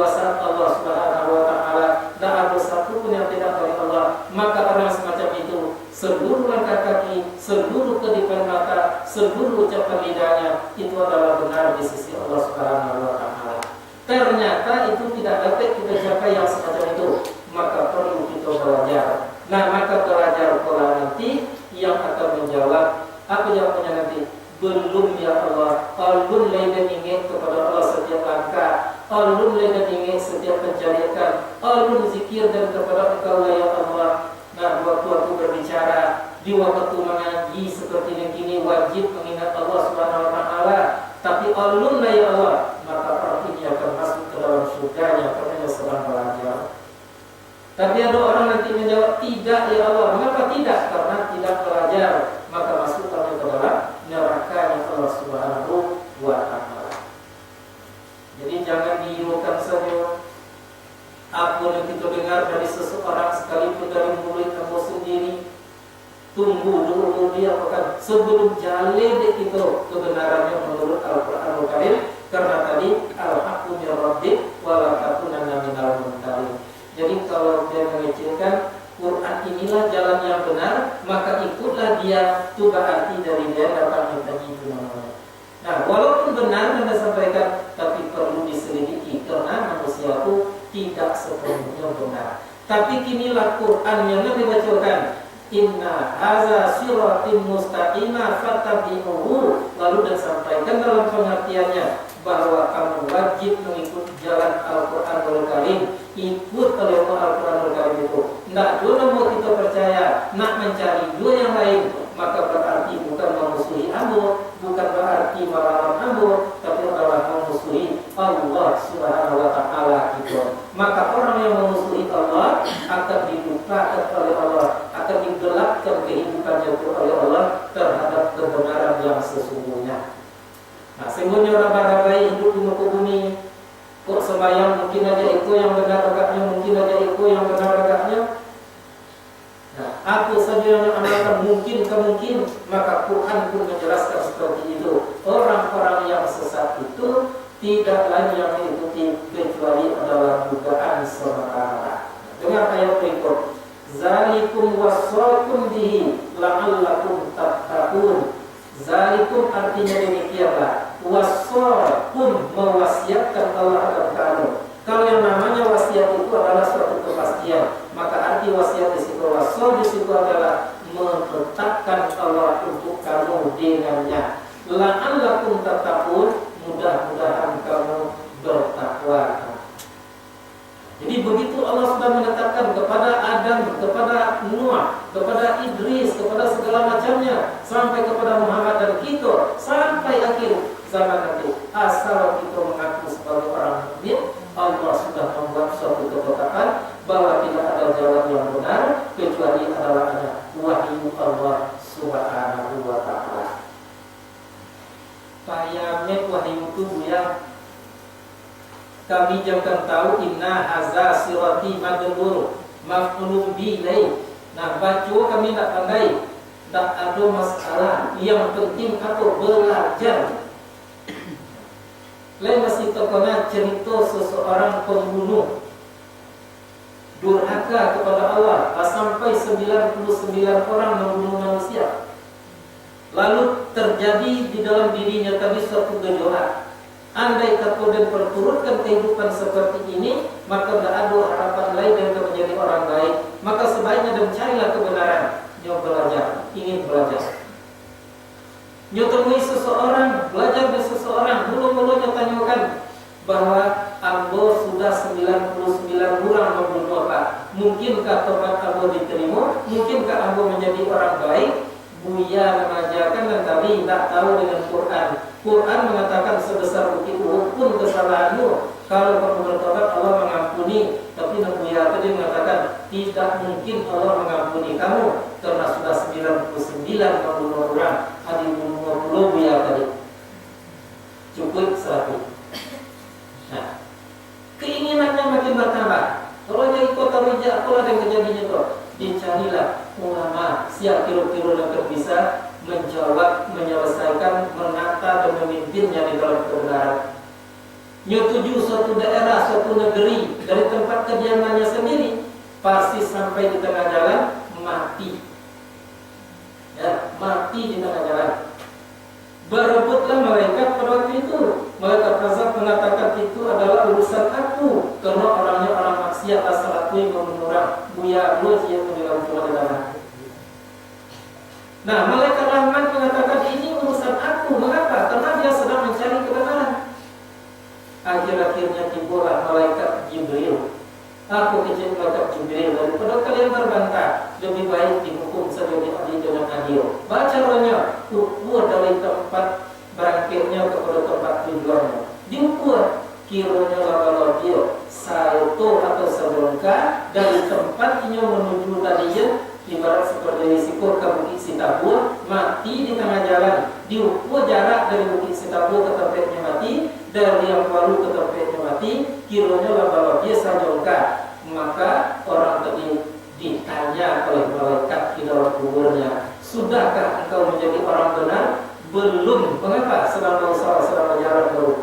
seluruh ucapan lidahnya itu adalah benar di sisi Allah Subhanahu wa taala. Ternyata itu tidak dapat kita capai yang semacam itu, maka perlu kita belajar. Nah, maka belajar pola nanti yang akan menjawab apa jawabannya nanti? Belum ya Allah, alun laidan ingin kepada Allah setiap langkah, alun laidan ingin setiap pencarian, alun zikir dan kepada Engkau ya Allah. Nah, waktu aku berbicara di waktu mengaji seperti ini wajib mengingat Allah Subhanahu wa taala, tapi alun ya Allah, maka orang ini akan masuk ke dalam surganya karena sedang belajar. Tapi ada orang nanti menjawab tidak ya Allah, mengapa tidak? Karena tidak belajar, maka masuk kami ke dalam neraka Allah Subhanahu wa taala. Jadi jangan dihiraukan saja apa yang kita dengar dari seseorang sekalipun dari murid kamu sendiri. Tunggu dulu dia akan sebelum jalin itu kebenarannya menurut Al-Qur'anul Karim, karena tadi al-haqqu min rabbik wa la takunanna minal mumtarin. Jadi kalau dia mengecilkan Quran inilah jalan yang benar, maka ikutlah dia, itu berarti dari dia dapat minta itu namanya. Nah, walaupun benar Anda sampaikan, tapi perlu diselidiki karena manusia itu tidak sepenuhnya benar. Tapi kinilah Quran yang Nabi bacakan, inna haza siratim mustaqima fattabi'uhu, lalu dan sampaikan dalam pengertiannya bahwa kamu wajib mengikuti jalan Al-Qur'anul Karim, ikut oleh Al-Qur'anul Karim itu. Tidak dulu mau kita percaya, nak mencari dua yang lain, maka berarti bukan memusuhi Ambo, bukan berarti melawan Ambo, tapi adalah memusuhi Allah Subhanahu wa taala gitu. Maka orang yang memusuhi Allah akan dilupakan oleh Allah, akan digelapkan kehidupannya oleh Allah terhadap kebenaran yang sesungguhnya. Nah, sesungguhnya orang barabai hidup di muka bumi, kok sembahyang mungkin aja itu yang benar agaknya, mungkin aja itu yang benar agaknya. Nah, apa saja yang amalkan mungkin, maka Quran pun menjelaskan seperti itu. Orang-orang yang sesat itu tidak lain yang mengikuti kecuali adalah dugaan semata. Dengan ayat berikut, zalikum wassakum bihi la'allakum tattaqun. Zalikum artinya demikianlah, wassakum mewasiatkan Allah akan kamu. Kalau yang namanya wasiat itu adalah suatu kepastian, maka arti wasiat di situ, wasol di situ adalah menetapkan Allah untuk kamu dengannya. La'allakum tattaqun, mudah-mudahan kamu bertakwa. Jadi begitu Allah sudah menetapkan kepada Adam, kepada Nuh, kepada Idris, kepada segala macamnya, sampai kepada Muhammad dan kita, sampai akhir zaman nanti, asal kita mengaku sebagai orang mukmin, Allah sudah membuat suatu ketetapan bahwa tidak ada jalan yang benar kecuali adalah ada wahyu Allah Subhanahu wa taala. Payamet wahyu itu ya, kami jangan tahu inna haza sirati madbur maf'ulun bilai. Nah, baca kami tak pandai, tak ada masalah. Yang penting apa? Belajar. Lain masih terkena cerita seseorang pembunuh durhaka kepada Allah sampai 99 orang membunuh manusia. Lalu terjadi di dalam dirinya tadi suatu gejolak. Andai kata dan perturutkan kehidupan seperti ini, maka tidak ada harapan lain dan menjadi orang baik. Maka sebaiknya dan carilah kebenaran. Dia belajar, ingin belajar. Dia temui seseorang, belajar dari seseorang, mulu-mulunya tanyakan bahwa Ambo sudah 99 orang membunuh apa? Mungkinkah tobat Ambo diterima? Mungkinkah Ambo menjadi orang baik? Buya mengajarkan dan kami tak tahu dengan Quran. Quran mengatakan sebesar bukit Uhud pun kesalahanmu, kalau kamu bertobat Allah mengampuni. Tapi Buya tadi mengatakan tidak mungkin Allah mengampuni kamu karena sudah 99 membunuh orang. Ada 50 Buya tadi. Cukup 100. Nah, keinginannya makin bertambah. Kalau jadi kota rujak, kalau ada kejadiannya itu, dicarilah ulama siap kira-kira yang bisa menjawab, menyelesaikan, menata dan memimpinnya di dalam kebenaran. Menuju suatu daerah, suatu negeri dari tempat kediamannya sendiri, pasti sampai di tengah jalan mati. Ya, mati di tengah jalan. Berebutlah malaikat pada waktu itu. Malaikat azab mengatakan itu adalah urusan aku, karena orangnya orang maksiat asal aku yang menurut buya lu dia mendalam kebenaran. Nah, malaikat rahmat mengatakan ini urusan aku. Mengapa? Karena dia sedang mencari kebenaran. Akhir-akhirnya timbullah malaikat Jibril. Aku kecil malaikat Jibril, daripada kalian berbantah, lebih baik dihukum sebagai adil dengan adil. Baca rohnya, ukur dari tempat berangkatnya kepada tempat tujuannya. Diukur kiranya lama dia salto atau selongkar dari tempatnya menuju tadinya, ibarat seperti risiko ke Bukit Sitabur, mati di tengah jalan. Diukur jarak dari Bukit Sitabur ke tempatnya mati, dari yang baru ke tempatnya mati, kiranya lama dia selongkar. Maka orang tadi ditanya oleh malaikat di dalam kuburnya, sudahkah engkau menjadi orang benar? Belum. Mengapa? Sedang berusaha, sedang berjalan baru.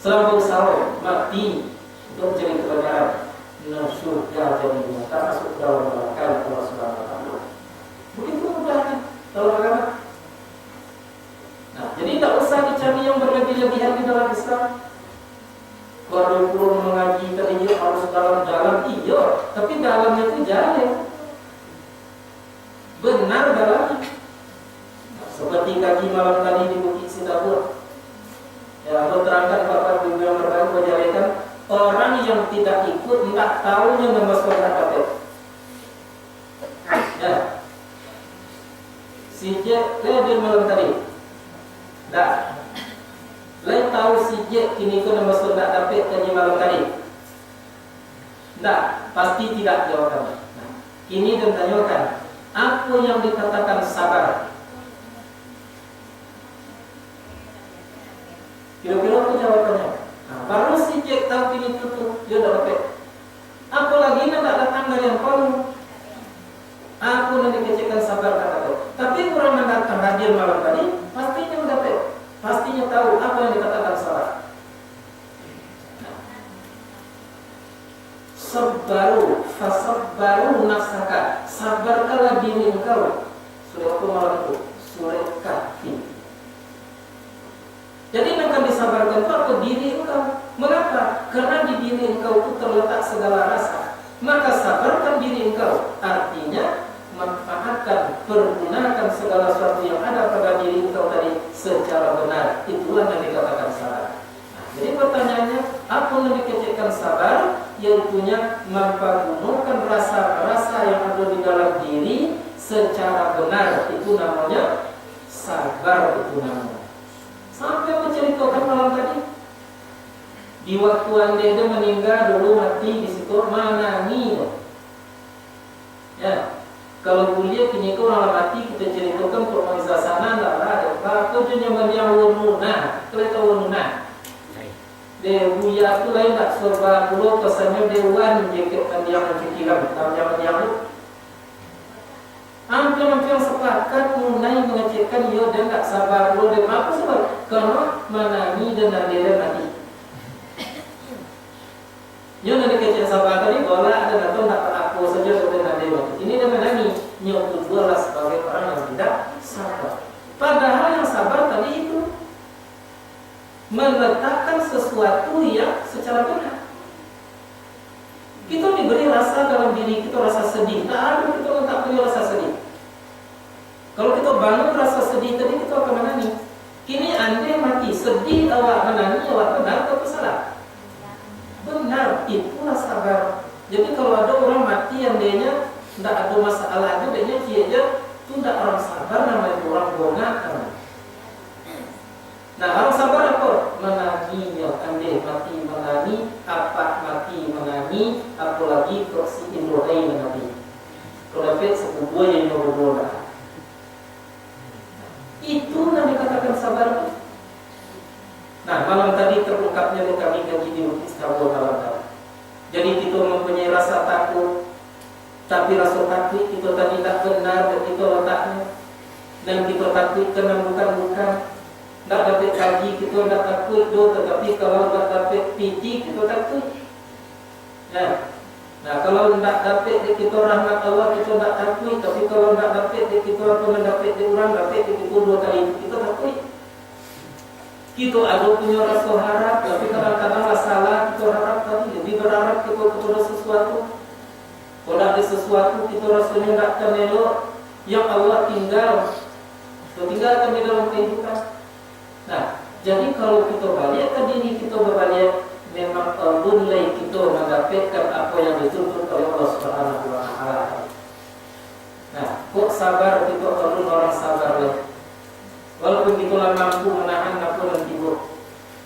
Sedang berusaha mati untuk menjadi kebenaran. Nah, sudah jadinya tak masuk dalam neraka Allah Subhanahu wa taala. Begitu mudahnya dalam agama. Nah, jadi tak usah dicari yang berlebih-lebihan di dalam Islam. Baru perlu mengaji tadi harus dalam-dalam, iya, tapi dalamnya itu jalan benar dalamnya. Seperti kaji malam tadi di Bukit Sitabur. Ya, aku terangkan Bapak Ibu yang berbaik menjadikan orang yang tidak ikut tidak tahunya nama suara KTP. Ya, si J, dia malam tadi. Dah. Lain tahu si J kini ko nama surat dapat kaji malam tadi. Tak, pasti tidak jawabannya. Nah, kini dia tanyakan, apa yang dikatakan sabar? Kira-kira apa jawabannya? Nah, baru si J tahu kini tutup dia dapat. Apa lagi nak datang dari yang kamu? Aku nanti kecilkan sabar kata. Tapi orang yang datang hadir malam tadi pastinya dapat. Pastinya tahu apa yang dikatakan salah. Sabaru, fasabbaru nafsaka. Sabarkanlah diri engkau. Surah apa malam itu? Surah Kahfi. Jadi yang akan disabarkan itu apa? Diri engkau. Mengapa? Karena di diri engkau itu terletak segala rasa. Maka sabarkan diri engkau. Artinya manfaatkan, pergunakan segala sesuatu yang ada pada diri engkau tadi secara benar. Itulah yang dikatakan sabar. Nah, jadi pertanyaannya, apa yang dikecilkan sabar? Yaitunya mempergunakan rasa-rasa yang ada di dalam diri secara benar. Itu namanya sabar. Itu namanya. Sampai menceritakan malam tadi, di waktu anda meninggal dulu mati di situ manani. Ya. Kalau kuliah kini kau orang mati kita ceritakan permainan sana tak ada. Aku je nyaman yang wonuna, kereta wonuna. Buya tu lain tak serba pulau kesannya dewan jeket yang mencekiram, yang menyambut. Hampir sepakat mulai mengecekkan ia dan tak sabar pulau dan apa sebab? Karena manani dan nadera mati. Ia nanti kecek sabar tadi bola ada datang tak aku saja sudah nadera. Ini dia menani. Nyotu adalah sebagai orang yang tidak sabar. Padahal yang sabar tadi itu meletakkan sesuatu yang secara benar. Kita diberi rasa dalam diri kita rasa sedih. Tak ada kita tak punya rasa sedih. Kalau kita bangun rasa sedih tadi kita akan menangis. Kini anda mati sedih awak menangis awak benar atau salah? Benar, itulah sabar. Jadi kalau ada orang mati yang dianya tidak ada masalah itu dia aja itu tidak orang sabar, namanya orang bonakan. Nah, orang sabar apa? Menanginya ande mati menangi, apa mati menangi, apalagi kok si Indrohai menangi. Kalau dapat sebuah yang nyuruh itu yang dikatakan sabar. Nah, malam tadi terungkapnya di kami gaji di Bukit Sitabur malam tadi. Jadi kita mempunyai rasa takut. Tapi rasa takut kita tadi tak benar dan kita letaknya. Dan kita takut kena bukan-bukan. Tak dapat kaji kita tak takut do, tetapi kalau tak dapat PT kita takut. Ya. Nah, kalau tak dapat kita rahmat Allah kita tak takut. Tapi kalau tak dapat kita apa mendapat di orang dapat di kita dua kali kita takut. Kita ada punya rasa harap, tapi kadang-kadang salah kita harap tadi. Lebih berharap kita kepada sesuatu. Kalau ada sesuatu kita rasanya tidak akan elok, yang Allah tinggalkan di dalam kehidupan. Nah, jadi kalau kita balik ke diri kita berbalik, memang mulai kita mendapatkan apa yang dituntut oleh Allah Subhanahu Wa Taala. Nah, kok sabar kita perlu orang sabar lah. Walaupun kita mampu menahan nafsu dan tidur,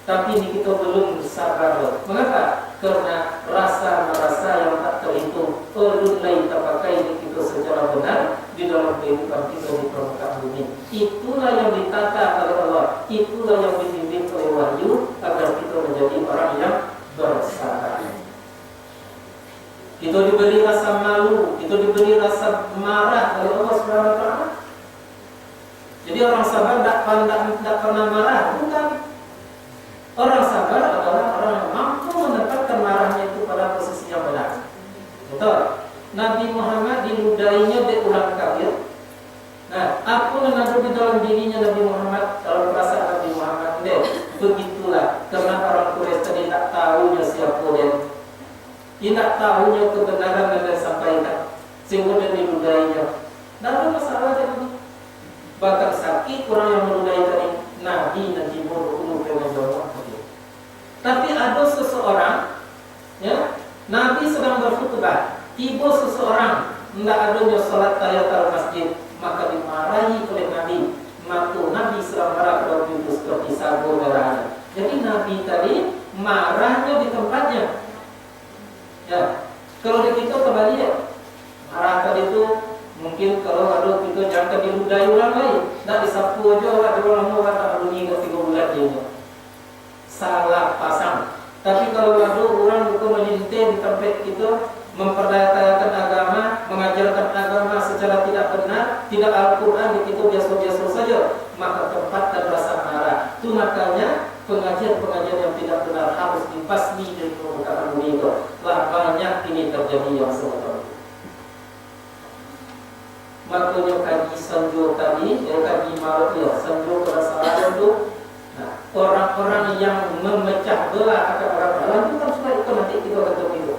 tapi ini kita belum sabar loh. Mengapa? Karena rasa-rasa yang tak terhitung mulai terpakai di kita secara benar di dalam kehidupan kita di permukaan bumi. Itulah yang ditata oleh Allah, itulah yang dibimbing oleh wahyu agar kita menjadi orang yang bersabar. Kita diberi rasa malu, kita diberi rasa marah oleh Allah Subhanahu Wa Taala. Jadi orang sabar tidak pernah marah, bukan. Orang sabar adalah orang yang mampu mendapatkan marahnya itu pada posisi yang benar. Betul. Nabi Muhammad dinudainya berulang kali. Nah, apa yang ada di dalam dirinya Nabi Muhammad, dalam perasaan Nabi Muhammad ini? Begitulah, karena orang Quraisy tadi tak tahunya siapa dia. Tidak tahunya kebenaran yang dia sampaikan, sehingga dia dinudainya. Tidak ada masalah jadi. Bahkan sakit orang yang menudai tadi Nabi bodoh dengan jawab. Tapi ada seseorang, ya, Nabi sedang berkhutbah, tiba seseorang tidak adanya salat tahiyatul masjid, maka dimarahi oleh Nabi. Maka Nabi sedang marah pada itu seperti sabu darahnya. Jadi Nabi tadi marahnya di tempatnya. Ya, kalau di kita kembali ya, marah tadi itu mungkin kalau ada kita jangan diludai orang lain, tak disapu aja ada orang tak bunyi ke 3 bulan dia. Salah pasang. Tapi kalau ada orang itu melintir di tempat kita, memperdayakan agama, mengajarkan agama secara tidak benar, tidak Al-Quran di kita biasa-biasa saja, maka tempat dan rasa marah. Itu makanya pengajian-pengajian yang tidak benar harus dibasmi dari permukaan bumi itu. Lah banyak ini terjadi yang semacam itu. Makanya kaji sanjur tadi, kaji maut ya, sanjur perasaan itu. Nah, orang-orang yang memecah belah akan orang lain itu kan sudah itu nanti kita ketemu itu,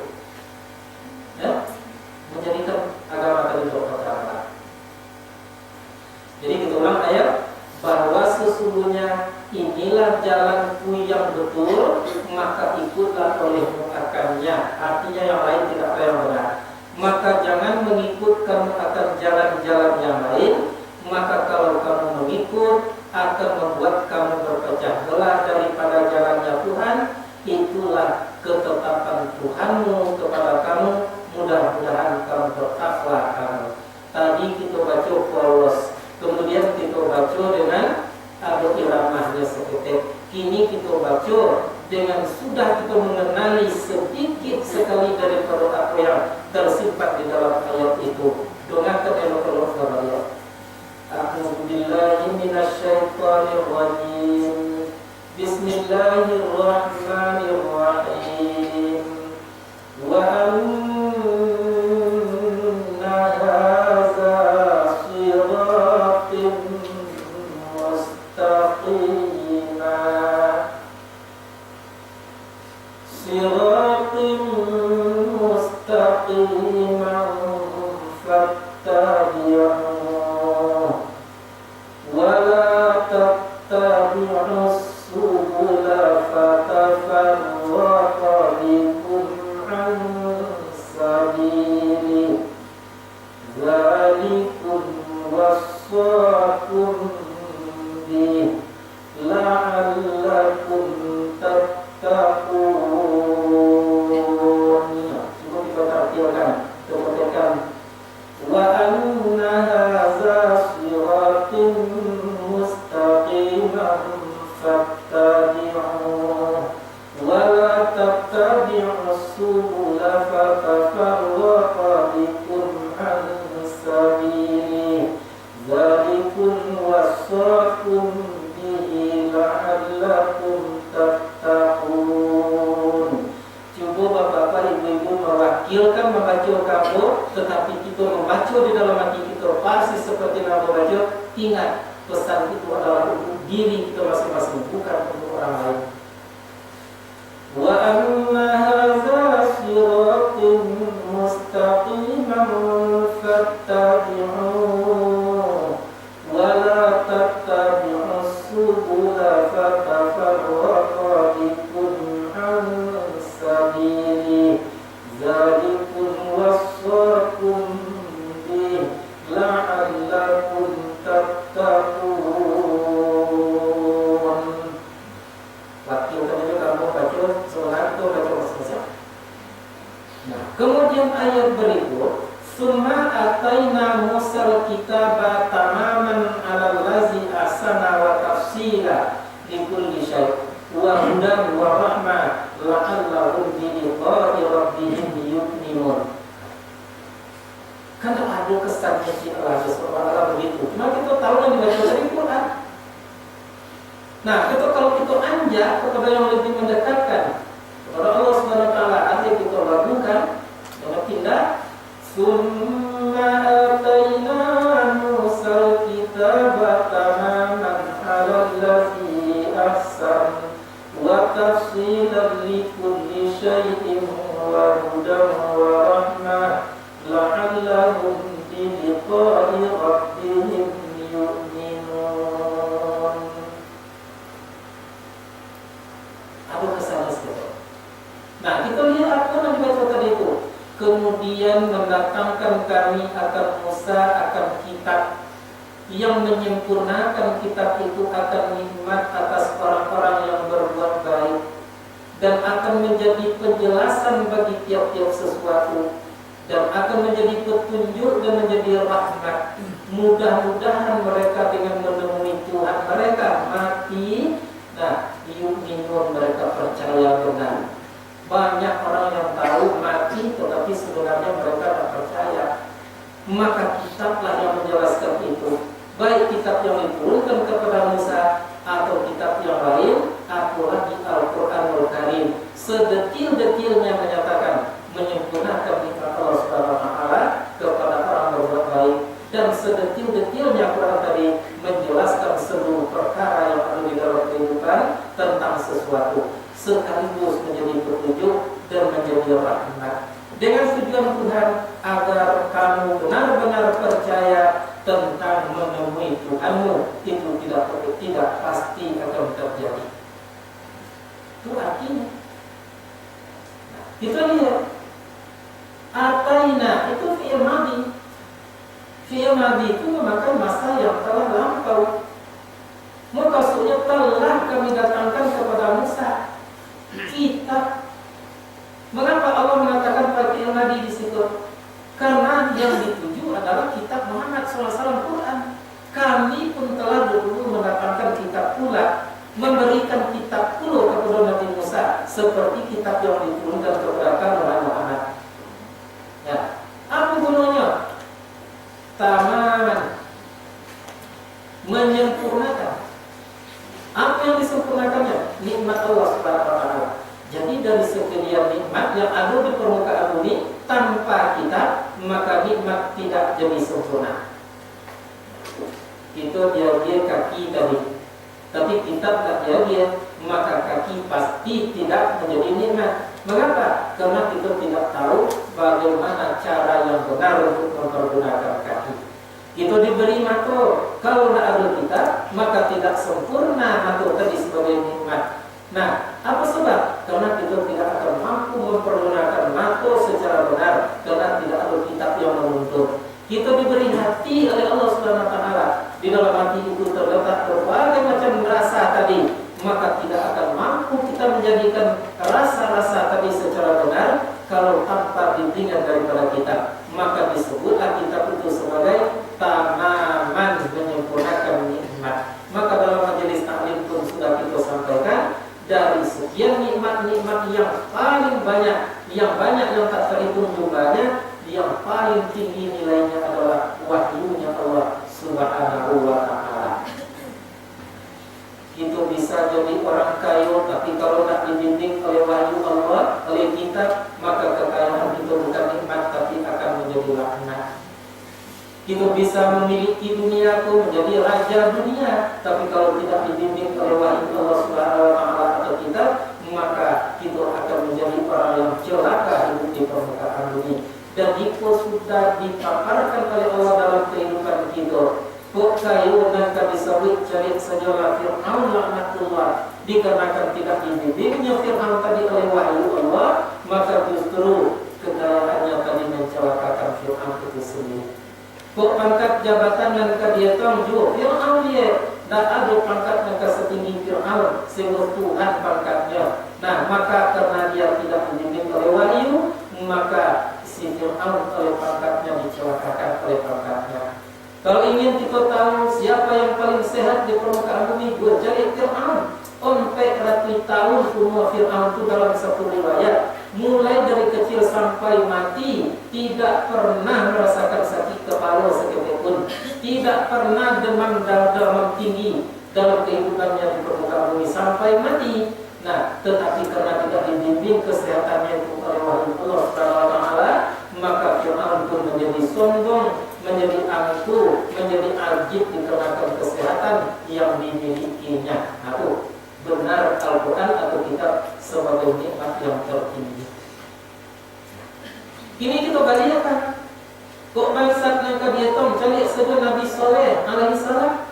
ya, menjadikan agama tadi berpecah. Jadi kita ulang ayat bahwa sesungguhnya inilah jalanku yang betul, maka ikutlah olehmu akannya. Artinya yang lain tidak ada yang benar. Maka jangan mengikut kamu akan jalan-jalan yang lain. Maka kalau kamu mengikut akan membuat kamu berpecah belah daripada jalannya Tuhan. Itulah ketetapan Tuhanmu kepada kamu. Mudah-mudahan kamu bertakwa kamu. Tadi kita baca polos, kemudian kita baca dengan ada iramahnya seketik. Kini kita baca dengan sudah kita mengenali sedikit sekali daripada apa yang tersimpan di dalam ayat itu. Dengan elok-elok ayat. A'udzu billahi minasyaitonir rajim. Bismillahirrahmanirrahim. Wa anna hadza siratin mustaqima siratin mustaqiman fattabi'uhu ولا تتبعوا السبل فتفرق بكم عن سبيله ذلكم وصاكم به لعلكم تتقون. Cukup kita perhatikan wa anna hadza siratin mustaqiman fattabi'uhu wa la tattabi'us subula fatafarraqa bikum an sabilihi dzalikum wassakum bihi la'allakum tattaqun. Coba bapak-bapak, ibu-ibu mewakilkan membaca kamu, tetapi kita membaca di dalam hati kita persis seperti nama baca. Ingat, pesan itu adalah untuk diri kita masing-masing, bukan untuk orang lain. Wa anna hadza siratun mustaqiman fattabi'uhu wa la tattabi'us subula fatafarraqa bikum an sabili dzalikum wassaqakum bi la'allakum tattaqun. Waktu itu kamu baca surah itu baca selesai. Nah, kemudian ayat berikut, summa ataina musal kitaba tamaman alal lazi ahsana wa tafsila likulli syai' wa hudan wa rahmah la'allahum bi liqa'i rabbihim yu'minun. Karena ada kesannya si Allah SWT begitu. Cuma kita tahu yang dibaca dari Quran. Nah, itu kalau kita anjak kepada yang lebih mendekatkan kepada Allah SWT, artinya kita lakukan dengan tindak summa ataina musal kitaba tamaman alal ladzi ahsan wa tafsilan likulli syai'in wa hudan wa rahmah la'allahum bi liqa'i rabbihim yu'minun. Apa kesannya seperti itu? Nah, kita lihat apa yang dibaca tadi itu. Kemudian mendatangkan kami akan Musa akan kitab yang menyempurnakan kitab itu akan nikmat atas orang-orang yang berbuat baik dan akan menjadi penjelasan bagi tiap-tiap sesuatu dan akan menjadi petunjuk dan menjadi rahmat. Mudah-mudahan mereka dengan menemui Tuhan mereka mati. Nah, yu'minun, mereka percaya benar. Banyak orang yang tahu mati tetapi sebenarnya mereka tidak percaya. Maka kitablah yang menjelaskan itu. Baik kitab yang diturunkan kepada Musa atau kitab yang lain, apalagi Al-Qur'anul Karim, sedetil-detilnya menyatakan menyempurnakan nikmat Allah Subhanahu wa taala kepada orang berbuat baik, dan sedetil-detilnya Quran tadi menjelaskan seluruh perkara yang ada di dalam kehidupan tentang sesuatu, sekaligus menjadi petunjuk dan menjadi rahmat. Dengan tujuan Tuhan agar kamu benar-benar percaya tentang menemui Tuhanmu, itu tidak pasti akan terjadi. Itu artinya. Nah, kita lihat ataina itu fi'il madhi. Fi'il madhi itu memakai masa yang telah lampau. Maksudnya telah kami datangkan kepada Musa kitab. Mengapa Allah mengatakan fi'il madhi di situ? Karena yang dituju adalah kitab Muhammad SAW, Quran. Kami pun telah dulu mendatangkan kitab pula, memberikan kitab pula kepada Nabi Musa seperti kitab yang diturunkan kepada Muhammad. Ya, apa gunanya? Tamaman, menyempurnakan. Apa yang disempurnakannya? Nikmat Allah Subhanahu wa taala. Jadi dari sekian nikmat yang ada di permukaan bumi tanpa kitab, maka nikmat tidak jadi sempurna. Itu dia kaki tadi. Tapi kitab tak dia, maka kaki pasti tidak menjadi nikmat. Mengapa? Karena kita tidak tahu bagaimana cara yang benar untuk mempergunakan kaki. Kita diberi mata, kalau tidak ada kitab, maka tidak sempurna mata tadi sebagai nikmat. Nah, apa sebab? Karena kita tidak akan mampu mempergunakan mata secara benar karena tidak ada kitab yang menuntun. Kita diberi hati oleh Allah Subhanahu wa taala. Di dalam hati itu terletak berbagai macam rasa tadi, maka tidak akan mampu kita menjadikan rasa-rasa tadi secara benar kalau tanpa bimbingan daripada kitab. Maka disebutlah kitab itu sebagai tamaman, menyempurnakan nikmat. Maka dalam majelis taklim pun sudah kita sampaikan, dari sekian nikmat-nikmat yang paling banyak, yang tak terhitung jumlahnya, yang paling tinggi nilainya adalah wahyunya Allah Subhanahu wa taala. Itu bisa jadi orang kaya, tapi kalau tak dibimbing oleh wahyu Allah, oleh kitab, maka kekayaan itu bukan nikmat tapi akan menjadi laknat. Kita bisa memiliki dunia itu menjadi raja dunia, tapi kalau tidak dibimbing oleh wahyu Allah Subhanahu wa taala atau kita, maka kita akan menjadi orang yang celaka hidup di permukaan bumi. Dan itu sudah dipaparkan oleh Allah dalam kehidupan kita. Kok kayu dan kabisawit cari sajalah Fir'aun laknatullah, dikarenakan tidak dibimbingnya Fir'aun tadi oleh wahyu Allah, maka justru kekayaannya tadi mencelakakan Fir'aun itu sendiri. Kok pangkat jabatan dan kadiatan juga Fir'aun dia tak ada pangkat yang setinggi Fir'aun sehingga Tuhan pangkatnya. Nah, maka karena dia tidak dibimbing oleh wahyu, maka si Fir'aun oleh pangkatnya dicelakakan oleh pangkatnya. Kalau ingin kita tahu siapa yang paling sehat di permukaan bumi, gue cari Fir'aun. Sampai ratus tahun semua Fir'aun itu dalam satu riwayat, mulai dari kecil sampai mati, tidak pernah merasakan sakit kepala seketika pun, tidak pernah demam demam tinggi dalam kehidupannya di permukaan bumi sampai mati. Nah, tetapi karena tidak dibimbing kesehatannya itu oleh wahyu Allah Subhanahu wa taala, maka Fir'aun pun menjadi sombong, menjadi angkuh, menjadi ajib dikarenakan kesehatan yang dimilikinya. Nah, benar Al-Quran atau kitab sebagai nikmat yang tertinggi. Ini kita balikan. Kok bangsa yang kadiatom cari sebut Nabi Soleh alaihissalam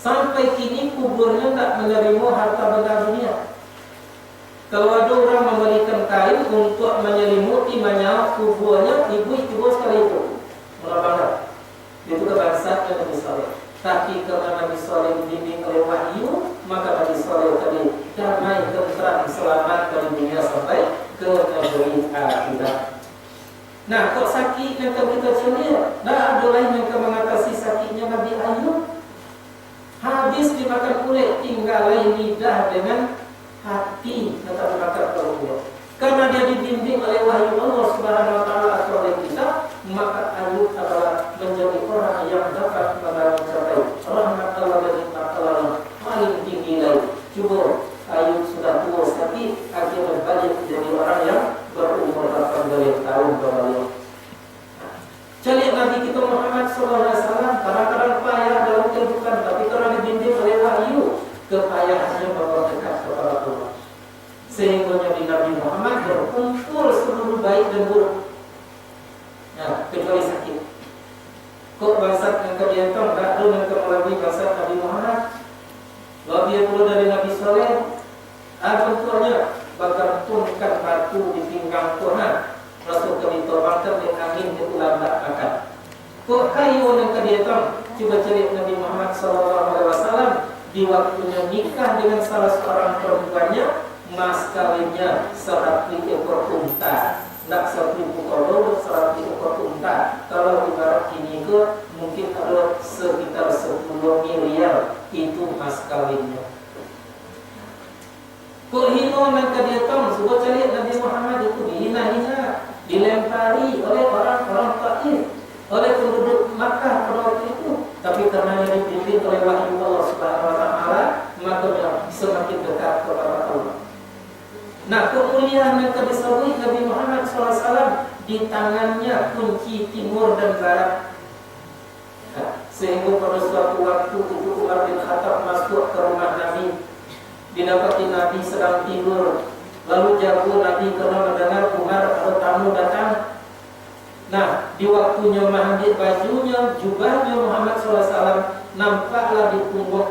sampai kini kuburnya tak menerima harta benda dunia. Kalau ada orang memberikan kain untuk menyelimuti menyawat kuburnya, ibu sekali itu mula-mula. Itu kebangsaan Nabi Soleh. Tapi karena Nabi Soleh dibimbing oleh wahyu, maka Nabi Soleh tadi damai, tentram, selamat dari dunia sampai ke negeri akhirat. Nah, kok sakit yang kita celia? Nah, ada lain yang mengatasi sakitnya Nabi Ayub. Habis dimakan kulit, tinggal lidah dengan hati tetap makan kulit. Karena dia dibimbing oleh wahyu Allah Subhanahu wa taala atau oleh kita, maka Ayub adalah menjadi orang yang dapat mencapai rahmat Allah dan nikmat Allah yang paling tinggi lagi. Coba Ayub sudah tua sakit, akhirnya balik menjadi orang yang berumur 80 tahun kembali. Cari Nabi kita Muhammad SAW kadang-kadang payah dalam kehidupan, tapi karena dibimbing oleh wahyu, kepayahannya membawa dekat kepada Allah. Sehingga di Nabi Muhammad berkumpul seluruh baik dan buruk. Nah, kecuali sakit. Kok bangsa yang kediantong tak ada yang melalui bangsa Nabi Muhammad. Lebih pula dari Nabi Soleh. Contohnya bergantungan batu di pinggang Tuhan, masuk ke ditobakkan di angin di ulang tak makan. Kok kayu yang kediantong? Coba cari Nabi Muhammad SAW di waktunya nikah dengan salah seorang perempuannya, mas kawinnya 100 ekor unta. Nak 1.000 kolor, 100 ekor unta. Kalau ibarat ini ke mungkin ada sekitar 10 miliar itu mas kawinnya. Kok hina dan kadiatong, sebab cari Nabi Muhammad itu dihina-hina, dilempari oleh orang-orang Taif, oleh penduduk Makkah pada waktu itu. Tapi karena dia dipimpin oleh wahyu Allah Subhanahu wa taala, maka dia semakin dekat kepada Allah. Nah, kemuliaan yang kedisawui Nabi Muhammad SAW di tangannya kunci timur dan barat. Nah, sehingga pada suatu waktu itu Umar bin Khattab masuk ke rumah Nabi, didapati Nabi sedang tidur. Lalu jauh Nabi karena mendengar Umar atau tamu datang. Nah, di waktunya mengambil bajunya, jubahnya Muhammad SAW, nampaklah di punggung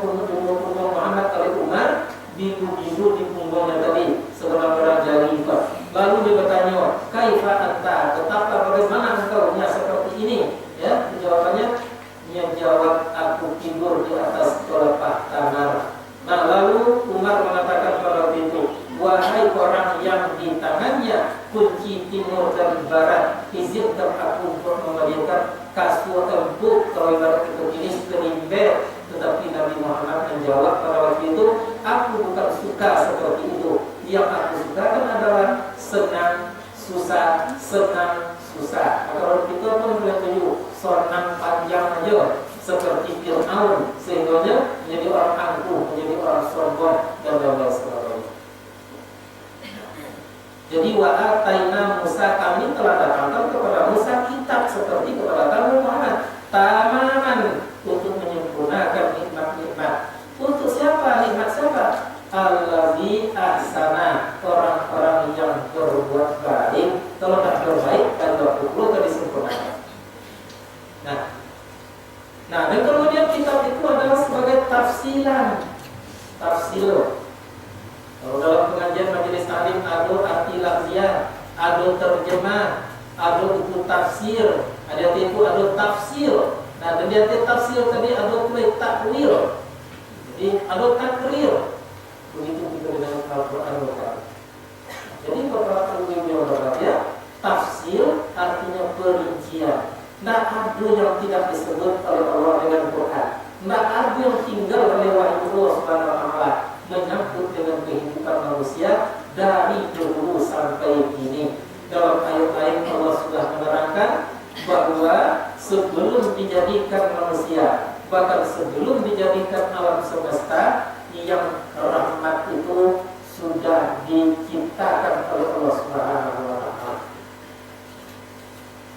Muhammad oleh Umar, biru-biru di punggungnya tadi, seorang jalifah. Lalu dia bertanya, kaifa anta, betapa bagaimana engkau seperti ini? Ya, jawabannya, dia jawab, aku tidur di atas pelepah tanah. Nah, lalu Umar mengatakan pada itu, wahai orang yang di tangannya kunci timur dan barat, izinkan aku untuk memberikan kasur empuk kalau ibarat itu jenis penimber. Tetapi Nabi Muhammad menjawab pada waktu itu, aku bukan suka seperti itu. Yang aku suka kan adalah senang, susah, senang, susah. Kalau kita pun boleh tunjuk senang panjang aja seperti Fir'aun, sehingga menjadi orang angkuh, menjadi orang sombong dan lain sebagainya. Jadi wa'ataina Musa, kami telah datangkan kepada Musa kitab seperti kepada Nabi Muhammad. Nah, dan kemudian kitab itu adalah sebagai tafsiran, tafsir. Kalau dalam pengajian majelis taklim ada arti lafziah, ada terjemah, ada buku tafsir, ada itu ada tafsir. Nah, dan dia tafsir tadi ada tulis takwil. Jadi ada takrir. Begitu juga dengan Al-Qur'an. Jadi beberapa ulama ya, tafsir artinya perincian. Tidak ada yang tidak disebut oleh Allah dengan Quran. Tidak ada yang tinggal oleh wahyu Allah Subhanahu wa taala menyangkut dengan kehidupan manusia dari dulu sampai kini. Dalam ayat lain Allah sudah menerangkan bahwa sebelum dijadikan manusia, bahkan sebelum dijadikan alam semesta, yang rahmat itu sudah diciptakan oleh Allah Subhanahu wa taala.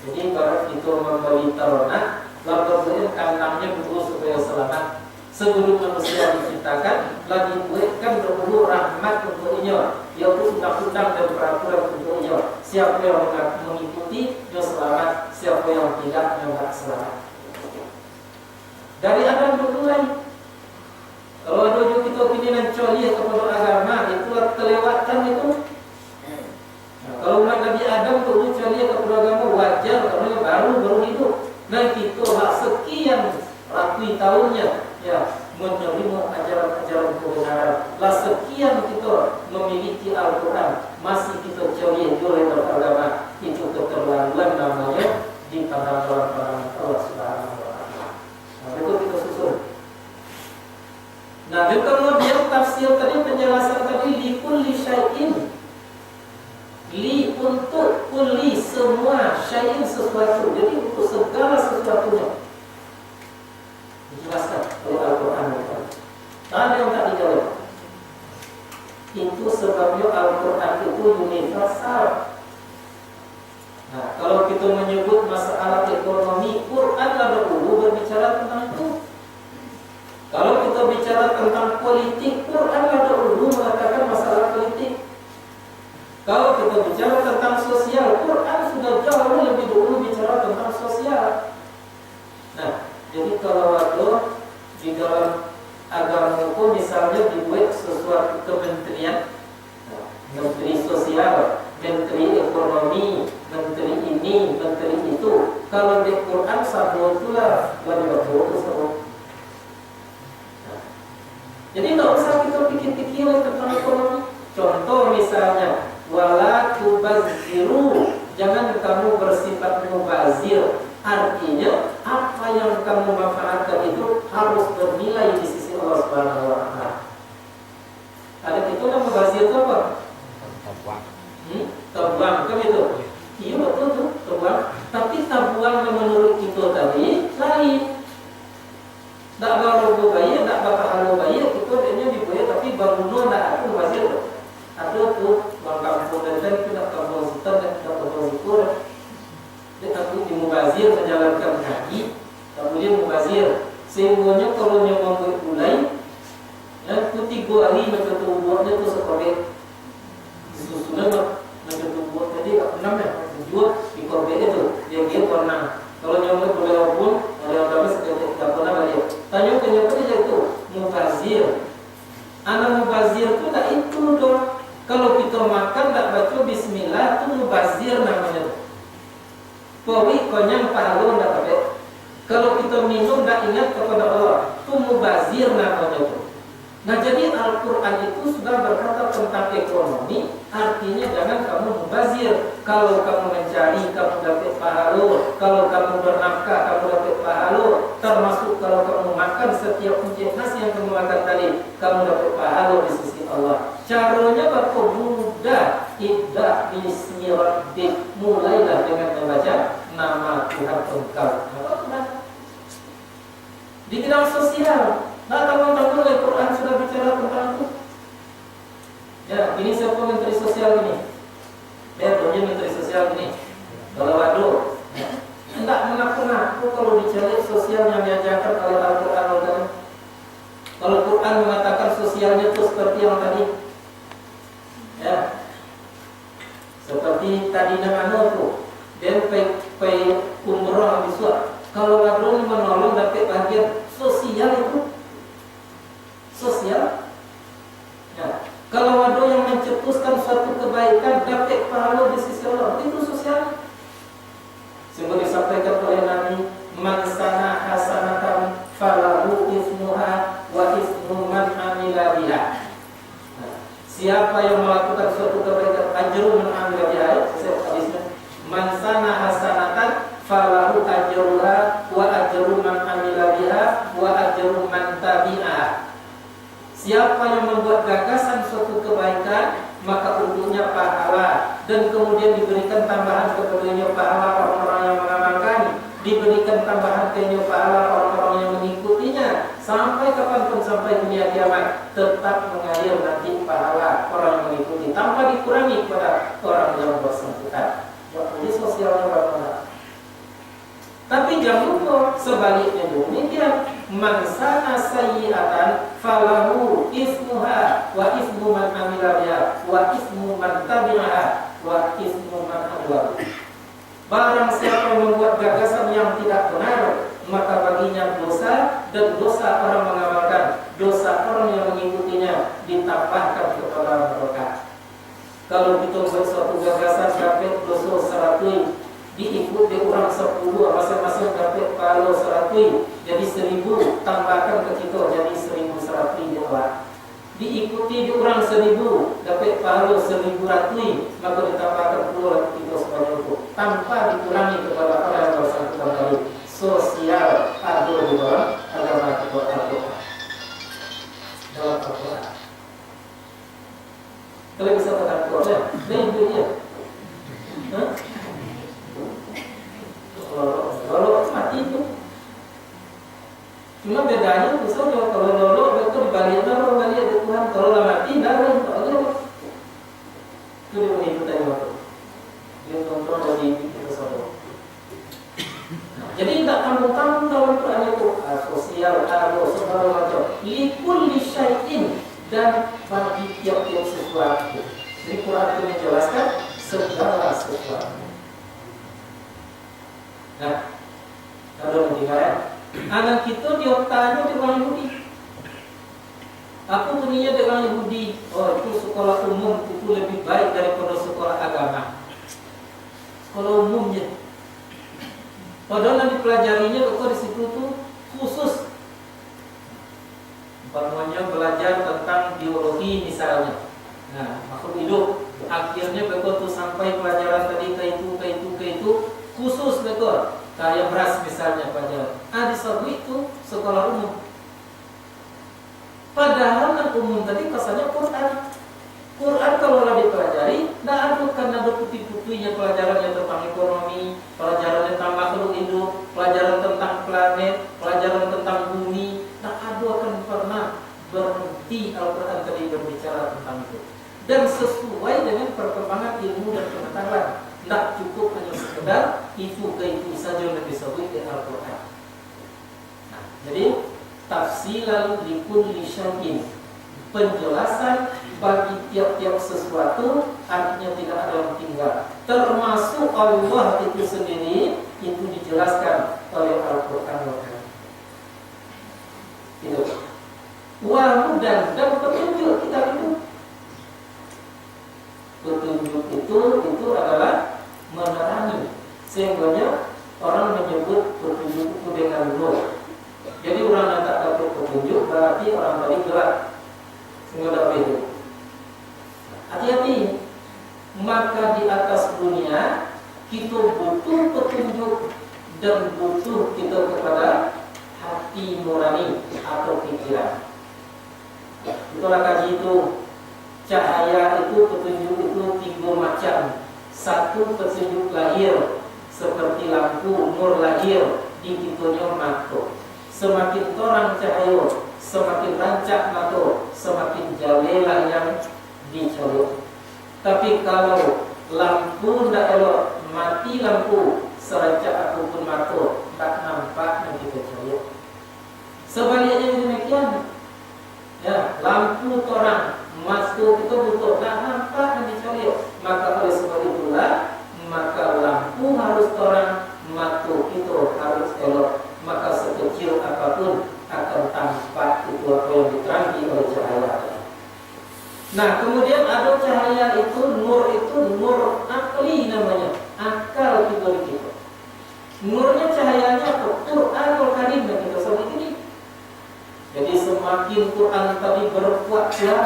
Jadi barat itu memberi ternak, lalu kandangnya dulu supaya selamat. Sebelum manusia diciptakan, lagi buatkan dulu rahmat untuknya, yaitu undang-undang dan peraturan untuknya. Siapa yang mengikuti, dia selamat. Siapa yang tidak, dia tidak selamat. Dari Adam dimulai. Kalau ada juga kita opinian coli kepada agama, itu kelewatan itu. Nah, kalau umat Nabi Adam dulu coli kepada agama wajar, karena baru hidup. Nah kita sekian ratus tahunnya, ya, menerima ajaran-ajaran kebenaran. Lah sekian kita memiliki Al-Quran, masih kita coli oleh beragama, itu keterlaluan namanya di pandang orang Allah Subhanahu wa taala. Nah, itu kita susun. Nah, dan kemudian tafsir tadi, penjelasan tadi, likulli syai'in, li untuk kulli semua, syai'in sesuatu, jadi untuk segala sesuatunya dijelaskan oleh Al-Quran. Tak ada yang tak dijawab. Itu sebabnya Al-Quran itu universal. Nah, kalau kita menyebut masalah ekonomi, Quran dahulu berbicara tentang itu. Kalau kita bicara tentang politik, Quran dahulu mengatakan masalah politik. Kalau kita bicara tentang sosial, Quran sudah jauh lebih dulu bicara tentang sosial. Nah, jadi kalau ada di dalam agama hukum misalnya dibuat sesuatu kementerian, menteri sosial, menteri ekonomi, menteri ini, menteri itu. Kalau di Quran satu itulah wajib betul. Jadi tidak usah kita pikir-pikir tentang ekonomi. Contoh misalnya, wala tubazziru, jangan kamu bersifat mubazir. Artinya apa yang kamu manfaatkan itu harus bernilai di sisi Allah Subhanahu wa taala. Ada itu yang mubazir itu apa? Tabuang kan itu. Iya betul tuh, tabuang. Tapi tabuang yang menurut kita tadi lain. Tak baru bayi, tak bakal halu bayi, itu dia dibuat tapi bangunan tak aku mubazir. Ada tuh bang kampung dan tidak kampung hutan dan tidak kampung ukur. Dia takut dimubazir menjalankan haji, kemudian mubazir. Semuanya kalau nyomong mulai, dan putih hari macam tu buatnya tu seperti susunan macam tu buat tadi tak pernah ya. Jual di korbet itu dia pernah. Kalau nyomong boleh pun ada yang kami sekitar tak pernah balik. Tanya kenapa dia itu mubazir. Anak mubazir tu tak itu dong. Kalau kita makan tak baca bismillah tu mubazir namanya. Pawi konyang pahala tak dapat. Kalau kita minum tak ingat kepada Allah, tu mubazir namanya tu. Nah jadi Al-Quran itu sudah berkata tentang ekonomi, artinya jangan kamu mubazir. Kalau kamu mencari, kamu dapat pahala. Kalau kamu bernafkah, kamu dapat pahala. Termasuk kalau kamu makan setiap puncak nasi yang kamu makan tadi, kamu dapat pahala di sisi Allah. Caranya bapa mudah, ibda bismi rabbik, mulailah dengan membaca nama Tuhan engkau. Di bidang sosial, nah teman-teman Al-Quran sudah bicara tentang itu. Ya, ini siapa menteri sosial ini? Dia menteri sosial ini. Kalau waduh, tidak mengaku-ngaku kalau dicari sosial yang diajarkan oleh Al-Quran. Kalau Quran mengatakan sosialnya itu seperti yang tadi, ya, seperti tadi nama tu, dan pay umrah biswa. Kalau waduh menolong dapat bagian Sehingga disampaikan oleh Nabi, man sana hasanatan falahu ismuha wa ismu man amila biha. Siapa yang melakukan suatu kebaikan, ajru man amila biha. Hadisnya, man sana hasanatan falahu ajruha wa ajru man amila biha wa ajru man tabi'ah. Siapa yang membuat gagasan suatu kebaikan, maka untuknya pahala, dan kemudian diberikan tambahan kepadanya pahala orang-orang yang mengamalkan, diberikan tambahan kepadanya pahala orang-orang yang mengikutinya, sampai kapanpun, sampai dunia kiamat, tetap mengalir nanti pahala orang yang mengikuti, tanpa dikurangi kepada orang yang bersangkutan. Jadi sosialnya bagaimana? Tapi jangan lupa sebaliknya demikian, man sana sayyi'atan falahu ismuha wa ismu man amila biha wa ismu man tabi'aha wa ismu man amila. Barang siapa yang membuat gagasan yang tidak benar, maka baginya dosa dan dosa orang mengamalkan, dosa orang yang mengikutinya ditambahkan kepada mereka. Kalau kita buat suatu gagasan dapat dosa 100, diikut di orang 10, masing-masing dapat pahala 100, jadi 1000, tambahkan ke kita jadi 1100 di awal. Diikuti di orang 1000, dapat pahala 1100, maka ditambahkan pula kita sebanyak itu, tanpa dikurangi kepada orang yang bersangkutan tadi. Sosial adil di dalam agama Al-Quran. Dalam Al-Quran. Kalau bisa katakan Quran, dan dia. Kalau mati itu, cuma bedanya misalnya kalau lolo itu dibalik orang balik di Tuhan, kalau mati darah itu dia mengikuti waktu dia kontrol dari kita semua. Jadi tidak tanggung-tanggung dalam Quran itu sosial, segala macam, likul lisyai'in, dan bagi tiap-tiap sesuatu. Jadi Quran itu menjelaskan segala sesuatu. Nah, kalau mendengar anak kita dia tanya di orang Yahudi, aku punya dengan Yahudi, oh itu sekolah umum itu lebih baik daripada sekolah agama. Sekolah umumnya, padahal yang dipelajarinya betul di situ tuh khusus, umpamanya belajar tentang biologi misalnya. Nah, makhluk hidup, akhirnya betul sampai pelajaran tadi ke itu khusus betul, kayak beras misalnya pelajaran. Di sabu itu sekolah umum. Padahal yang umum tadi kesannya Quran. Quran kalau dipelajari, tidak ada karena ada putih-putihnya pelajarannya tentang ekonomi, pelajaran tentang makhluk hidup, pelajaran tentang planet, pelajaran tentang bumi. Tidak ada akan pernah berhenti Al-Quran tadi berbicara tentang itu. Dan sesuai dengan perkembangan ilmu dan pengetahuan. Tidak cukup hanya sekedar itu saja yang disebut di Al-Quran. Nah, jadi tafsilan likulli syai'in, penjelasan bagi tiap-tiap sesuatu, artinya tidak ada yang tinggal. Termasuk Allah itu sendiri, itu dijelaskan oleh Al-Quran. Itu. Wahudan, dan petunjuk kita itu. Petunjuk itu adalah menerangi, sehingga orang menyebut petunjuk itu dengan nur. Jadi orang yang tak dapat petunjuk berarti orang tadi gelap, sehingga dapat itu. Hati-hati, maka di atas dunia kita butuh petunjuk dan butuh kita kepada hati nurani atau pikiran. Itulah kaji itu. Cahaya itu, petunjuk itu 3 macam. Satu, petunjuk lahir, seperti lampu nur lahir di kitanya mata. Semakin terang cahaya, semakin rancak mata, semakin jauhlah yang dicolok. Tapi kalau lampu tidak elok, mati lampu, serancak apapun mata, tak nampak yang kita colok. Sebaliknya demikian. Ya, lampu terang, masuk itu butuh, tak nampak yang dicolok. Maka oleh sebab itulah, maka lampu harus terang, mata itu harus elok. Maka sekecil apapun akan tampak itu apa yang diterangi oleh cahaya. Nah, kemudian ada cahaya itu nur akli namanya, akal kita. Nurnya cahayanya apa? Quranul Karim yang kita sebut ini. Jadi semakin Quran tadi berkuatlah,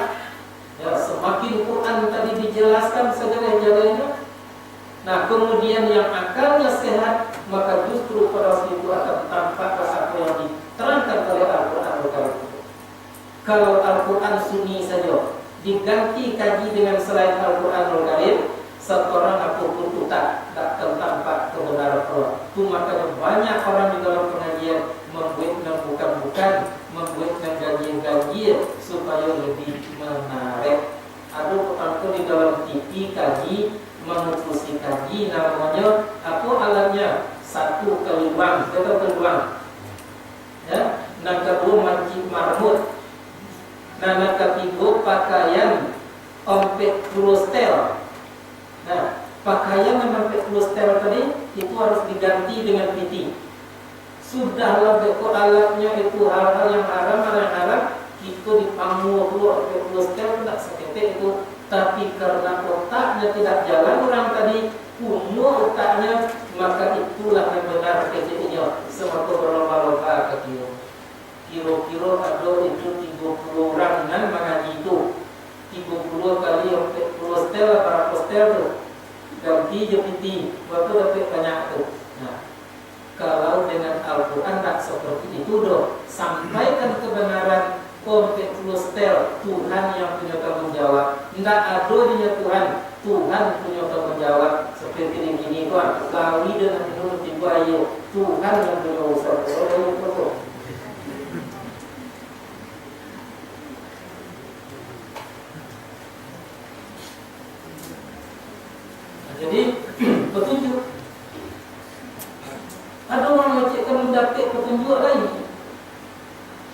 ya, semakin Quran tadi dijelaskan segala jalannya. Nah, kemudian yang akalnya sehat, maka justru pada waktu itu akan tampak apa yang diterangkan oleh Al-Quranul Karim. Kalau Al-Quran sunni saja diganti kaji dengan selain Al-Quranul Karim, seorang apapun itu tak akan tampak kebenaran Allah. Itu makanya banyak orang di dalam pengajian bukan membuat gaji supaya lebih menarik. Ada orang di dalam TV kaji, mengurusi kaji, namanya apa alatnya? Satu keluang, ya. Yang kedua masjid marmut. Yang ketiga pakaian ompek krustel. Nah, pakaian yang ompek krustel tadi itu harus diganti dengan piti. Sudahlah beko alatnya itu hal-hal yang haram, itu dipanggul dulu ompek krustel tidak seketik itu. Tapi karena otaknya tidak jalan orang tadi, kuno otaknya, maka itulah yang benar kejadiannya. Semata berlomba-lomba kecil. Kira-kira ada itu 30 orang yang mengaji itu. 30 kali sampai postel, para postel tu ganti je piti, berapa dapat banyak tu. Nah, kalau dengan Al-Quran tak seperti itu doh. Sampaikan kebenaran, sampai postel, Tuhan yang punya tanggung jawab. Tidak adanya Tuhan punya tanggung jawab. Seperti ini kan, lawi dengan menurut ibu Tuhan yang punya usaha. Jadi petunjuk. Ada orang menciptakan mendapat petunjuk lain.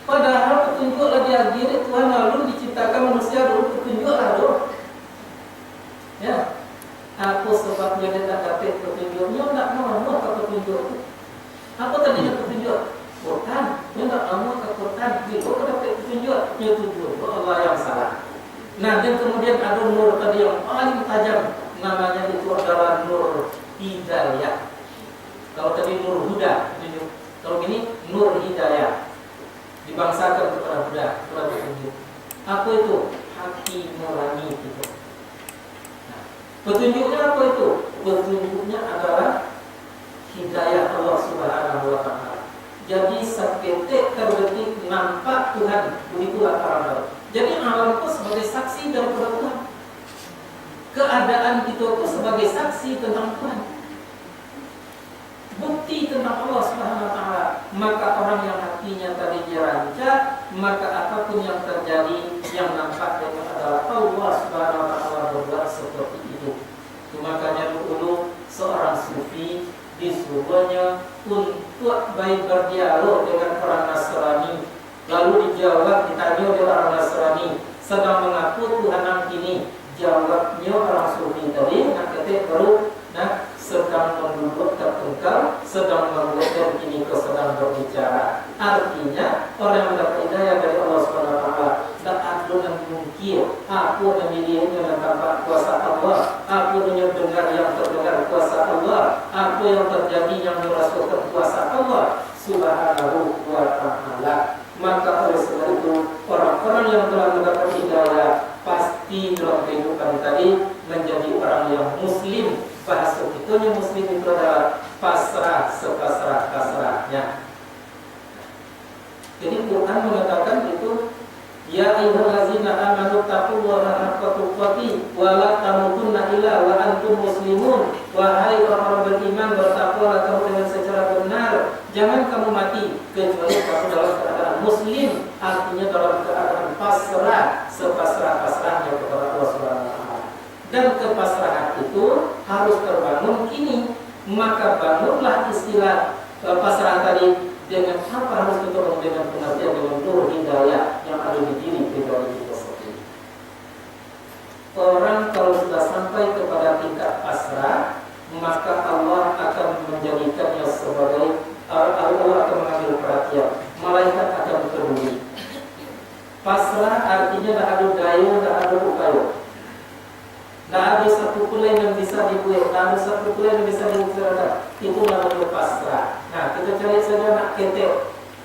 Padahal petunjuk lagi akhir Tuhan lalu diciptakan manusia dulu petunjuk lalu. Ya, apa sebabnya dia tak dapat petunjuknya? Tak mahu ke petunjuk itu. Apa tadinya petunjuk? Quran. Dia tak mahu ke Quran. Bila kau dapat petunjuk, dia tujuh Allah yang salah. Nah, dan kemudian ada nur tadi yang paling tajam. Namanya itu adalah nur hidayah. Kalau tadi nur huda, kalau ini nur hidayah, dibangsakan kepada Buddha, kepada petunjuk. Apa itu? Hati nurani itu. Nah, petunjuknya apa itu? Petunjuknya adalah hidayah Allah Subhanahu wa Ta'ala. Jadi seketik terdetik nampak Tuhan, begitulah para. Jadi alam itu sebagai saksi daripada Tuhan. Keadaan kita itu sebagai saksi tentang Tuhan, bukti tentang Allah Subhanahu Wa Taala. Maka orang yang hatinya tadi dirancang, maka apapun yang terjadi, yang nampak adalah Allah Subhanahu Wa Taala berbuat seperti itu. Makanya dulu seorang sufi disuruhnya untuk baik berdialog dengan orang Nasrani. Lalu dijawab, ditanya oleh orang Nasrani, sedang mengaku Tuhan ini. Jawabnya orang sufi tadi, nak ketik baru, nak sedang menduduk tertengkar, sedang membuat dan kini kau sedang berbicara. Artinya orang yang mendapat hidayah dari Allah Subhanahu Wa Taala tak ada yang mungkin. Aku memilihnya yang tampak kuasa Allah, aku mendengar yang terdengar kuasa Allah, apa yang terjadi yang merasakan kuasa Allah Subhanahu Wa Taala. Maka oleh sebab itu orang-orang yang telah mendapat hidayah pasti dalam kehidupan tadi menjadi orang yang muslim. Bahasa kitanya muslim itu adalah pasrah sepasrah-pasrahnya. Jadi Quran mengatakan itu, ya ayyuhallazina amanu taqullaha haqqa tuqatih wa la tamutunna illa wa antum muslimun. Wahai orang-orang beriman, bertakwalah kamu dengan secara benar, jangan kamu mati kecuali kamu dalam keadaan muslim, artinya dalam keadaan pasrah sepasrah-pasrahnya kepada Allah Subhanahu Wa Taala. Dan kepasrahan itu harus terbangun kini. Maka bangunlah istilah pasrah tadi dengan apa harus kita bangun, dengan pengertian, dengan nur hidayah yang ada di diri pribadi kita sendiri. Orang kalau sudah sampai kepada tingkat pasrah, maka Allah akan menjadikannya sebagai, Allah akan mengambil perhatian, malaikat akan peduli. Pasrah artinya tak ada daya, tak ada upaya. Tak ada satu pula yang bisa dibuat, tak ada satu pula yang bisa diusahakan. itu namanya pasrah. Nah, kita cari saja anak ketek,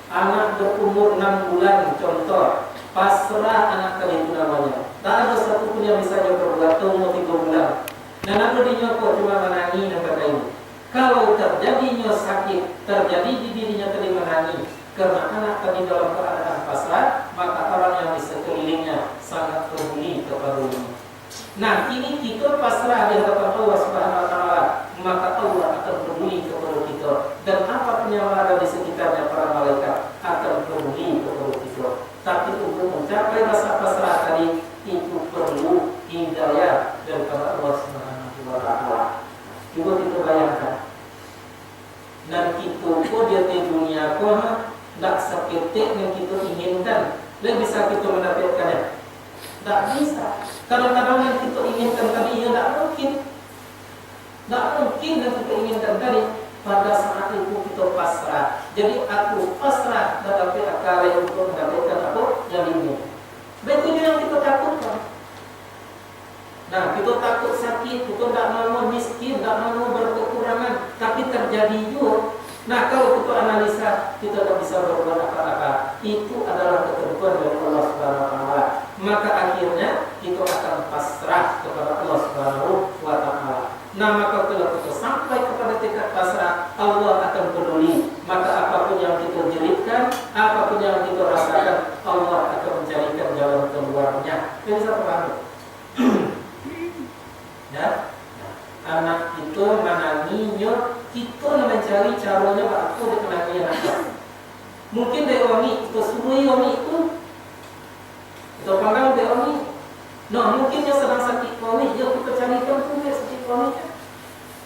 anak berumur 6 bulan contoh, pasrah anak tadi itu namanya. Tak ada satu pun yang bisa dia berbuat umur 3 bulan. Dan aku dinyokok cuma menangi dan kata ini. Kalau terjadinya sakit, terjadi di dirinya tadi menangi, karena anak tadi dalam keadaan pasrah, maka orang yang di sekelilingnya sangat peduli kepada ini. Nah, ini kita pasrah di hadapan Allah Subhanahu wa taala, maka Allah akan peduli kepada kita, dan apa pun yang ada di sekitarnya para malaikat akan peduli kepada kita. Tapi untuk mencapai rasa pasrah tadi itu perlu hidayah daripada Allah Subhanahu wa taala. Coba kita bayangkan. Dan kita pun dia di dunia pun tak seketik yang kita inginkan. Dan bisa kita mendapatkannya? Tak bisa. Kadang-kadang yang kita inginkan tadi ya tak mungkin. Tak mungkin yang kita inginkan tadi. Pada saat itu kita pasrah. Jadi aku pasrah tetapi akal yang untuk mendapatkan apa yang ini. Betul yang kita takutkan. Nah, kita takut sakit, kita tak mau miskin, tak mau berkekurangan, tapi terjadi juga. Nah, kalau kita analisa, kita tak bisa berbuat apa-apa. Itu adalah ketentuan dari Allah Subhanahu wa taala. Maka akhirnya kita akan pasrah kepada Allah Subhanahu wa taala. Nah, maka kalau kita sampai kepada tingkat pasrah, Allah akan peduli. Maka apapun yang kita jeritkan, apapun yang kita rasakan, Allah akan mencarikan jalan keluarnya. Jadi satu paham. Ya, anak itu menanginya, kita mencari caranya apa dikenangi anak. Mungkin dari wangi, kita suruh wangi itu, kita pandang dari wangi. Nah, mungkin dia sedang sakit wangi, dia kita carikan pun dia sakit wangi.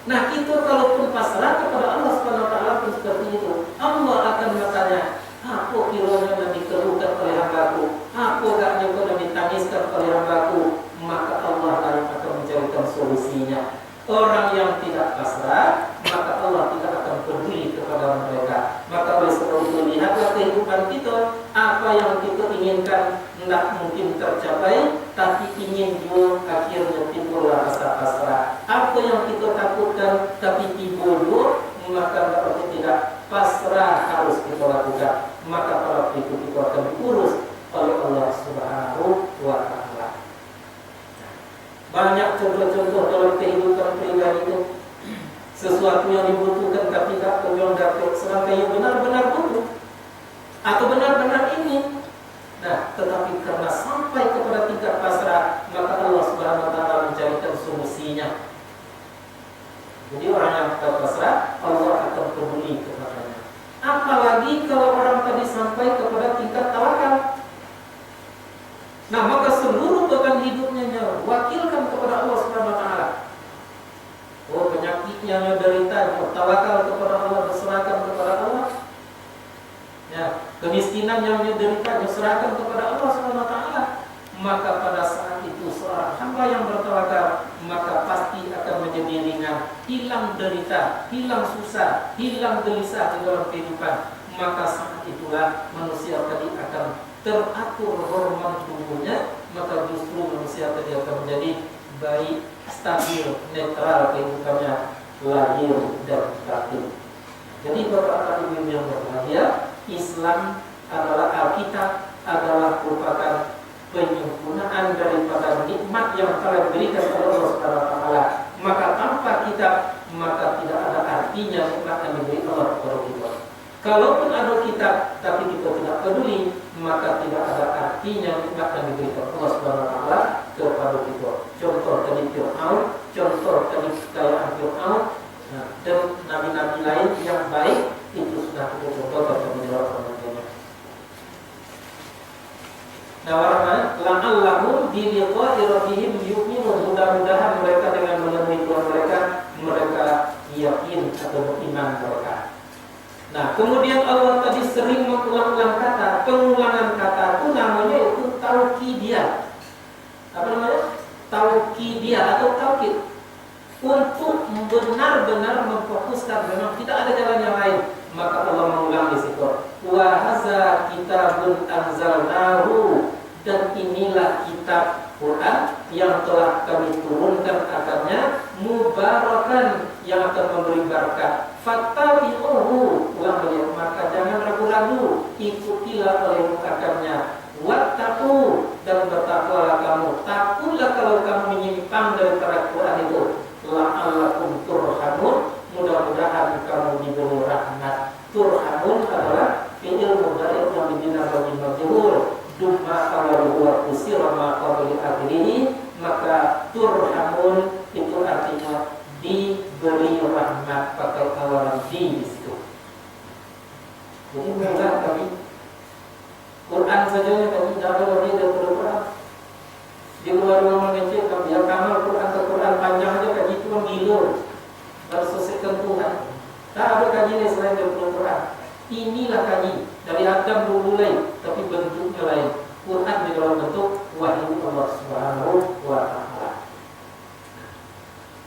Nah, kita kalaupun pasrah kepada Allah Subhanahu wa taala pun seperti itu, Allah akan bertanya, apa kiranya yang dikeluhkan oleh hambaku, apa gaknya yang ditangiskan oleh hambaku, maka Allah akan mencarikan solusinya. Orang yang tidak pasrah, maka Allah tidak akan peduli kepada mereka. Maka oleh sebab itu lihatlah kehidupan kita, apa yang kita inginkan tidak mungkin tercapai, tapi ingin juga akhirnya timbullah rasa pasrah. Apa yang kita takutkan tapi timbul, maka berarti tidak pasrah harus kita lakukan. Maka pada waktu itu kita akan diurus oleh Allah Subhanahu wa taala. Banyak contoh-contoh dalam kehidupan pribadi itu, sesuatu yang dibutuhkan tapi tak kunjung dapat, sedangkan yang benar-benar butuh atau benar-benar ingin. Nah, tetapi karena sampai kepada tingkat pasrah, maka Allah Subhanahu wa taala mencarikan solusinya. Jadi orang yang pasrah, Allah akan peduli kepadanya. Apalagi kalau orang tadi sampai kepada tingkat tawakal. Nah, maka seluruh beban hidupnya wakilkan kepada Allah Subhanahu wa taala. Oh, penyakitnya derita, tawakal kepada Allah, berserahkan kepada Allah. Ya, kemiskinan yang derita, berserahkan kepada Allah Subhanahu wa taala. Maka pada saat itu seorang hamba yang bertawakal, maka pasti akan menjadi ringan, hilang derita, hilang susah, hilang gelisah di dalam kehidupan. Maka saat itulah manusia tadi akan teratur hormon tubuhnya, maka justru manusia tadi akan menjadi baik, stabil, netral kehidupannya, lahir dan batin. Jadi Bapak Ibu yang berbahagia, Islam adalah Alkitab, adalah merupakan penyempurnaan daripada nikmat yang telah diberikan oleh Allah Subhanahu wa taala. Maka tanpa kitab, maka tidak ada artinya nikmat yang diberi Allah kepada kita. Kalaupun ada kitab tapi kita tidak peduli, maka tidak ada artinya nikmat yang diberikan Allah Subhanahu wa taala kepada kita. Contoh tadi Fir'aun, contoh tadi kekayaan Fir'aun, dan nabi-nabi lain yang baik itu sudah kita contohkan di dalam Al-Qur'an. Nah, warna la'allahum bi liqa'i rabbihim yu'minun, mudah-mudahan mereka dengan menemui Tuhan mereka yakin atau beriman mereka. Nah, kemudian Allah tadi sering mengulang-ulang kata. Pengulangan kata itu namanya itu taukidiyah. Apa namanya? Taukidiyah atau taukid. Untuk benar-benar memfokuskan, memang tidak ada jalan yang lain. Maka Allah mengulang di situ. Wa hadza kitabun anzalnahu, dan inilah kitab Quran yang telah kami turunkan akannya, mubarakan, yang akan memberi berkah, fattaquhu, maka jangan ragu-ragu, ikutilah olehmu akannya. Wattaqu, dan bertakwalah kamu. Takutlah kalau kamu menyimpang dari Quran itu. La'allakum turhamun, mudah-mudahan kamu diberi rahmat. Turhamun adalah fi'il mudhari' yang dibina bagi majhul. Dumma awal wa kusira ma qabli akhirih, maka turhamun itu artinya diberi rahmat, pakai awalan di situ. Jadi mudah kami Quran saja kami tidak lebih dari Quran. Di luar rumah kecil kami yang kamal Quran ke Quran panjang aja kaji cuma gilur, harus selesaikan Tuhan. Tak ada kaji selain dari Quran. Inilah kaji dari Adam dulu lain, tapi bentuknya lain. Quran di dalam bentuk wahyu Allah Subhanahu wa Ta'ala.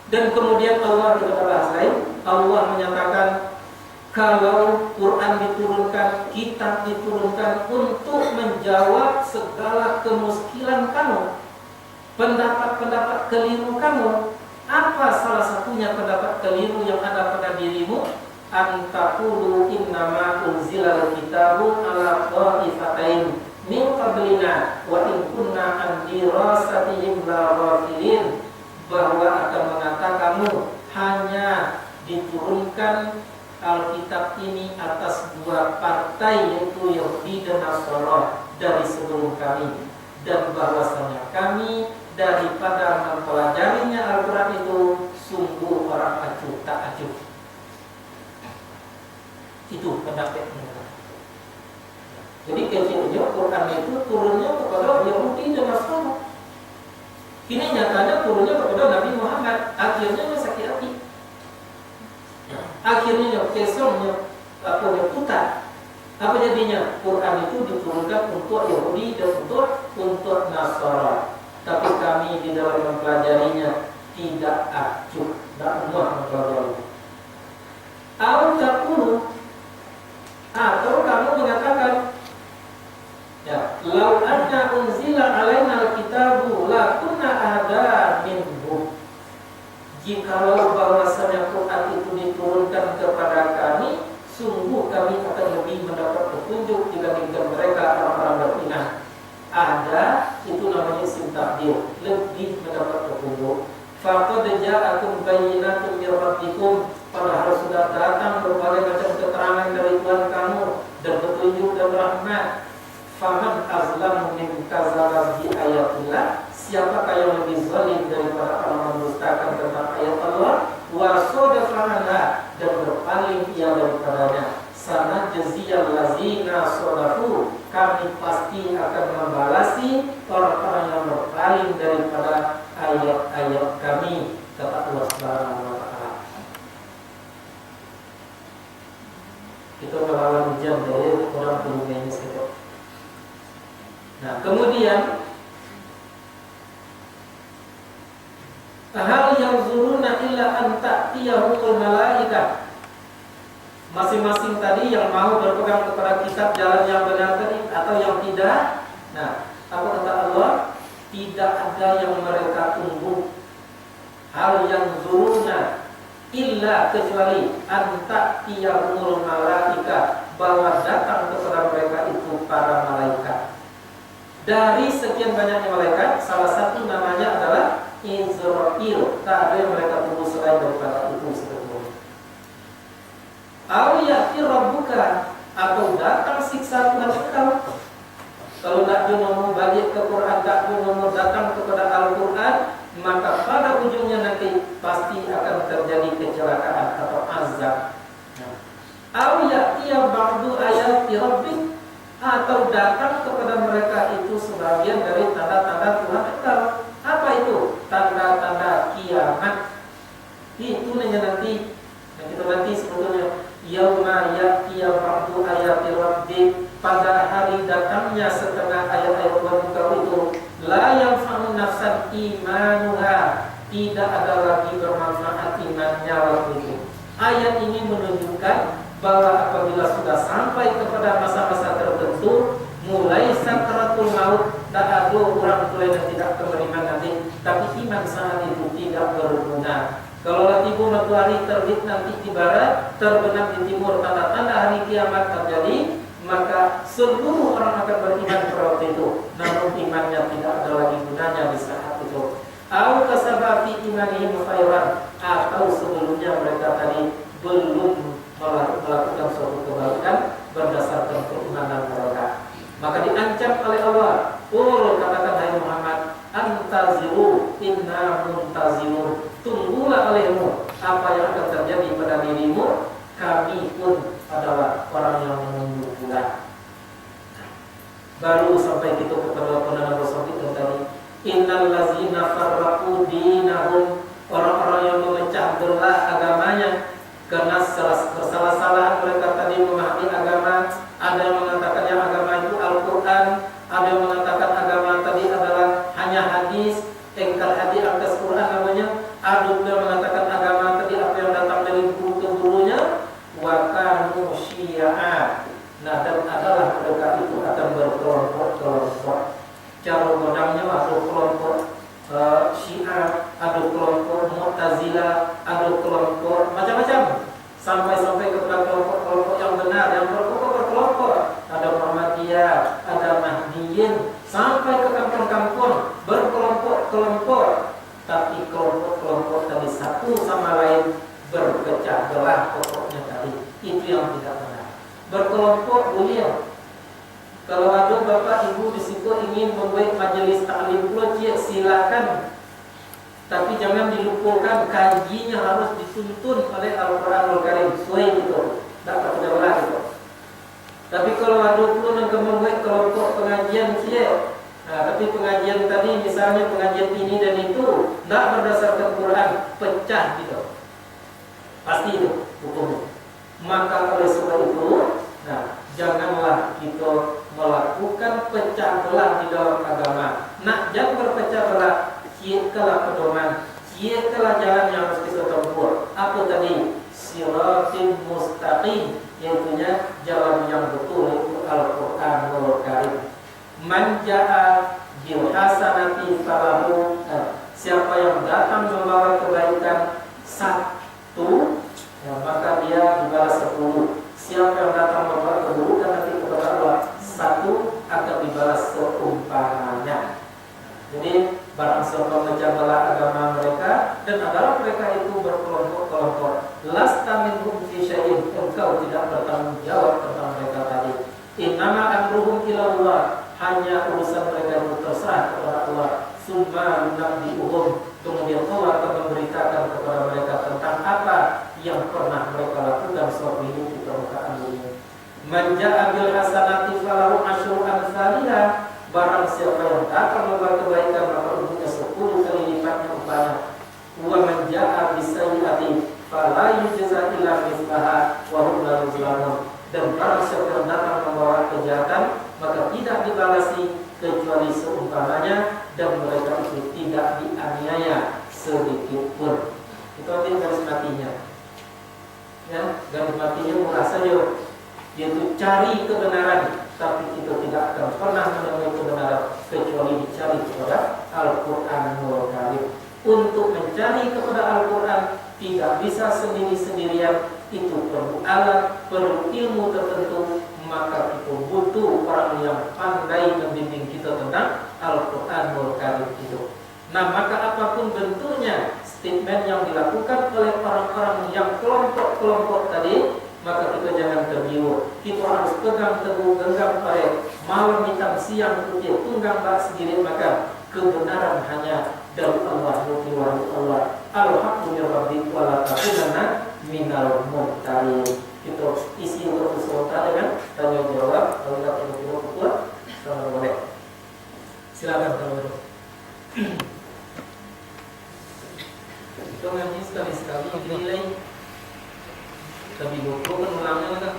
Dan kemudian Allah kita bahas lain, Allah menyatakan kalau Quran diturunkan, kitab diturunkan untuk menjawab segala kemuskilan kamu, pendapat-pendapat keliru kamu. Apa salah satunya pendapat keliru yang ada pada dirimu? Antaqulu innama unzilal kitabu ala qa'ifatain min qablina wa in kunna an dirasatihim la ghafilin, bahwa akan mengatakan kamu hanya diturunkan Alkitab ini atas dua partai, yaitu Yahudi dan Nasrani dari sebelum kami, dan bahwasanya kami daripada mempelajarinya Al-Quran itu sungguh orang acuh tak acuh. Itu pendapat mereka. Jadi kecilnya Quran itu turunnya kepada Yahudi dan Nasrani. Ini nyatanya turunnya kepada Nabi Muhammad. Akhirnya sakit hati. Akhirnya kesongnya apa putar. Apa jadinya? Quran itu diturunkan untuk Yahudi dan untuk Nasara. Tapi kami di dalam mempelajarinya tidak acuh, tidak mudah mempelajarinya. Atau kamu mengatakan, ya, lau anna unzila alaina alkitabu la kunna ahda minhu. Jikalau bahwasanya Quran itu diturunkan kepada kami, sungguh kami akan lebih mendapat petunjuk dibandingkan mereka orang-orang beriman. Ada itu namanya isim takdir, lebih mendapat petunjuk. Faqad ja'akum bayyinatun min rabbikum, padahal sudah datang berbagai macam keterangan dari Tuhan kamu dan petunjuk dan rahmat. Faman azlamu min kadzdzaba bi ayatillah, siapakah yang lebih zalim daripada orang mendustakan tentang ayat Allah, wa sadaqa dan berpaling ia daripadanya. Sana jaziyal lazina sadaku, kami pasti akan membalasi orang-orang yang berpaling daripada ayat-ayat kami, kata Allah Subhanahu wa Ta'ala. Kita melawan ujian dari orang dunia ini sekejap. Nah, kemudian hal yang zuruna illa an ta'tiyahumul malaikah. Masing-masing tadi yang mau berpegang kepada kitab jalan yang benar tadi atau yang tidak. Nah, apa kata Allah? Tidak ada yang mereka tunggu. Hal yang zuruna illa kecuali an ta'tiyahumul malaikah, bahwa datang kepada mereka itu para malaikat. Dari sekian banyaknya malaikat, salah satu namanya adalah Israel. Tak ada yang mereka tunggu selain daripada itu sebetulnya. Awiyati rabbuka, atau datang siksa Tuhan engkau. Kalau tak mau balik ke Quran, tak mau datang kepada Al-Quran, maka pada ujungnya nanti pasti akan terjadi kecelakaan atau azab. Awiyati ba'du ayati rabbik, atau datang kepada mereka itu sebagian dari tanda-tanda Tuhan engkau. Apa itu? Tanda-tanda kiamat. Itu nanti yang kita nanti sebetulnya yauma ya'ti ba'du ayati rabbik, pada hari datangnya setengah ayat-ayat Tuhan engkau itu, la yanfa'u nafsan imanuha, tidak ada lagi bermanfaat imannya waktu itu. Ayat ini menunjukkan bahwa apabila sudah sampai kepada masa-masa tertentu, mulai sakaratul maut, tak ada orang tua yang tidak beriman nanti, tapi iman saat itu tidak berguna. Kalau timur matahari terbit nanti di barat, terbenam di timur, tanda-tanda hari kiamat terjadi, maka seluruh orang akan beriman pada waktu itu. Namun imannya tidak ada lagi gunanya di saat itu. Au kasabati imanihim khairan, atau sebelumnya mereka tadi belum melakukan suatu kebaikan berdasarkan keimanan mereka. Maka diancam oleh Allah, "Qul," katakan hai Muhammad, "antaziru inna muntazirun." Tunggulah olehmu apa yang akan terjadi pada dirimu, kami pun adalah orang yang menunggu pula. Baru sampai kita kepada penanda Rasul itu tadi, innal ladzina farraqu dinahum, orang-orang yang memecah belah agamanya karena kesalahan mereka tadi memahami agama. Ada yang mengatakan yang agama itu Al-Quran, ada yang mengatakan agama tadi adalah hanya hadis, engkar hadis atas Quran namanya. Ada yang mengatakan agama tadi apa yang datang dari guru ke gurunya. Wa kanu syi'a. Nah, dan adalah mereka itu akan berkelompok-kelompok. Cara modalnya ada kelompok Syiah, ada kelompok Mu'tazilah, ada kelompok macam-macam. Sampai-sampai kepada kelompok-kelompok yang benar, yang berkelompok-kelompok. Ada Muhammadiyah, ada Mahdiyin, sampai ke kampung-kampung berkelompok-kelompok. Tapi kelompok-kelompok tadi satu sama lain berpecah belah pokoknya tadi. Itu yang tidak benar. Berkelompok boleh. Kalau ada bapak ibu di situ ingin membuat majelis taklim pula, silakan. Tapi jangan dilupakan kajinya harus dituntun oleh Al-Quranul Karim. Sesuai gitu. Tak tidak belah gitu. Tapi kalau ada pula yang membuat kelompok pengajian tapi pengajian tadi misalnya pengajian ini dan itu tidak berdasarkan Quran, pecah gitu. Pasti itu hukumnya. Maka oleh sebab itu, janganlah kita melakukan pecah belah di dalam agama. Jangan berpecah belah. Kialah pedoman, kialah jalan yang harus kita tempuh. Apa tadi? Siratin mustaqim, yaitunya jalan yang betul, itu Al-Quranul Karim. Man ja'a bil hasanati falahu, siapa yang datang membawa kebaikan satu, maka dia dibalas 10. Siapa yang datang membawa keburukan nanti kepada Allah, satu akan dibalas seumpamanya. Jadi barang siapa menjaga agama mereka dan adalah mereka itu berkelompok-kelompok, lasta minhum fi syai'in, engkau tidak bertanggung jawab tentang mereka tadi. Innama amruhum ila Allah, hanya urusan mereka itu terserah kepada Allah. Summa yunabbi'uhum, kemudian Allah akan memberitakan kepada mereka tentang apa yang pernah mereka lakukan selama hidup di permukaan bumi. Man ja'a bil hasanati falahu asyru amsalihha, barang siapa yang datang membawa kebaikan maka untuknya 10 kali lipatnya upahnya. Wa man ja'a bisayyi'ati fala yujza illa mithlaha wa hum la yuzlamun, dan barang siapa yang datang membawa kejahatan maka tidak dibalasi kecuali seumpamanya, dan mereka itu tidak dianiaya sedikit pun. Itu artinya garis matinya. Ya, garis matinya merasa yaitu cari kebenaran, tapi kita tidak akan pernah menemui kebenaran kecuali dicari kepada Al-Quranul Karim. Untuk mencari kepada Al-Quran tidak bisa sendiri-sendirian, itu perlu alat, perlu ilmu tertentu. Maka kita butuh orang yang pandai membimbing kita tentang Al-Quranul Karim itu. Maka apapun bentuknya statement yang dilakukan oleh orang-orang yang kelompok-kelompok tadi, maka kita jangan tergiur. Kita harus pegang teguh, genggam erat, malam hitam siang putih, tunggang bak sendiri, maka kebenaran hanya dari Allah, dari Allah. Al-haqqu min rabbik wa la takunanna minal mumtarin. Kita isi untuk sesuatu dengan tanya jawab. Kalau tidak perlu kuat, sama boleh. Silakan kalau ada. Kita ngaji sekali-sekali dinilai. Tapi 20 kan ulangnya kan.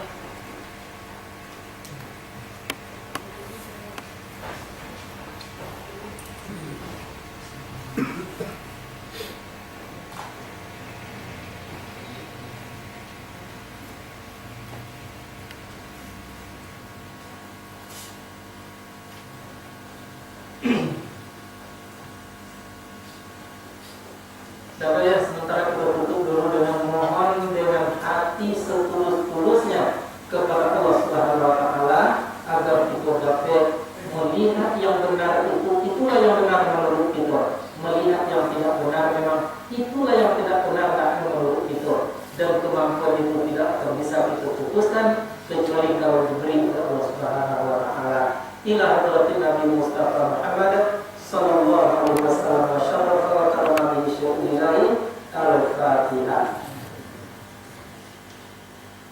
Dapat ya, sementara kita lakukan kecuali kalau diberi oleh Allah Subhanahu wa taala. Ila hadratin Nabi Mustafa Muhammad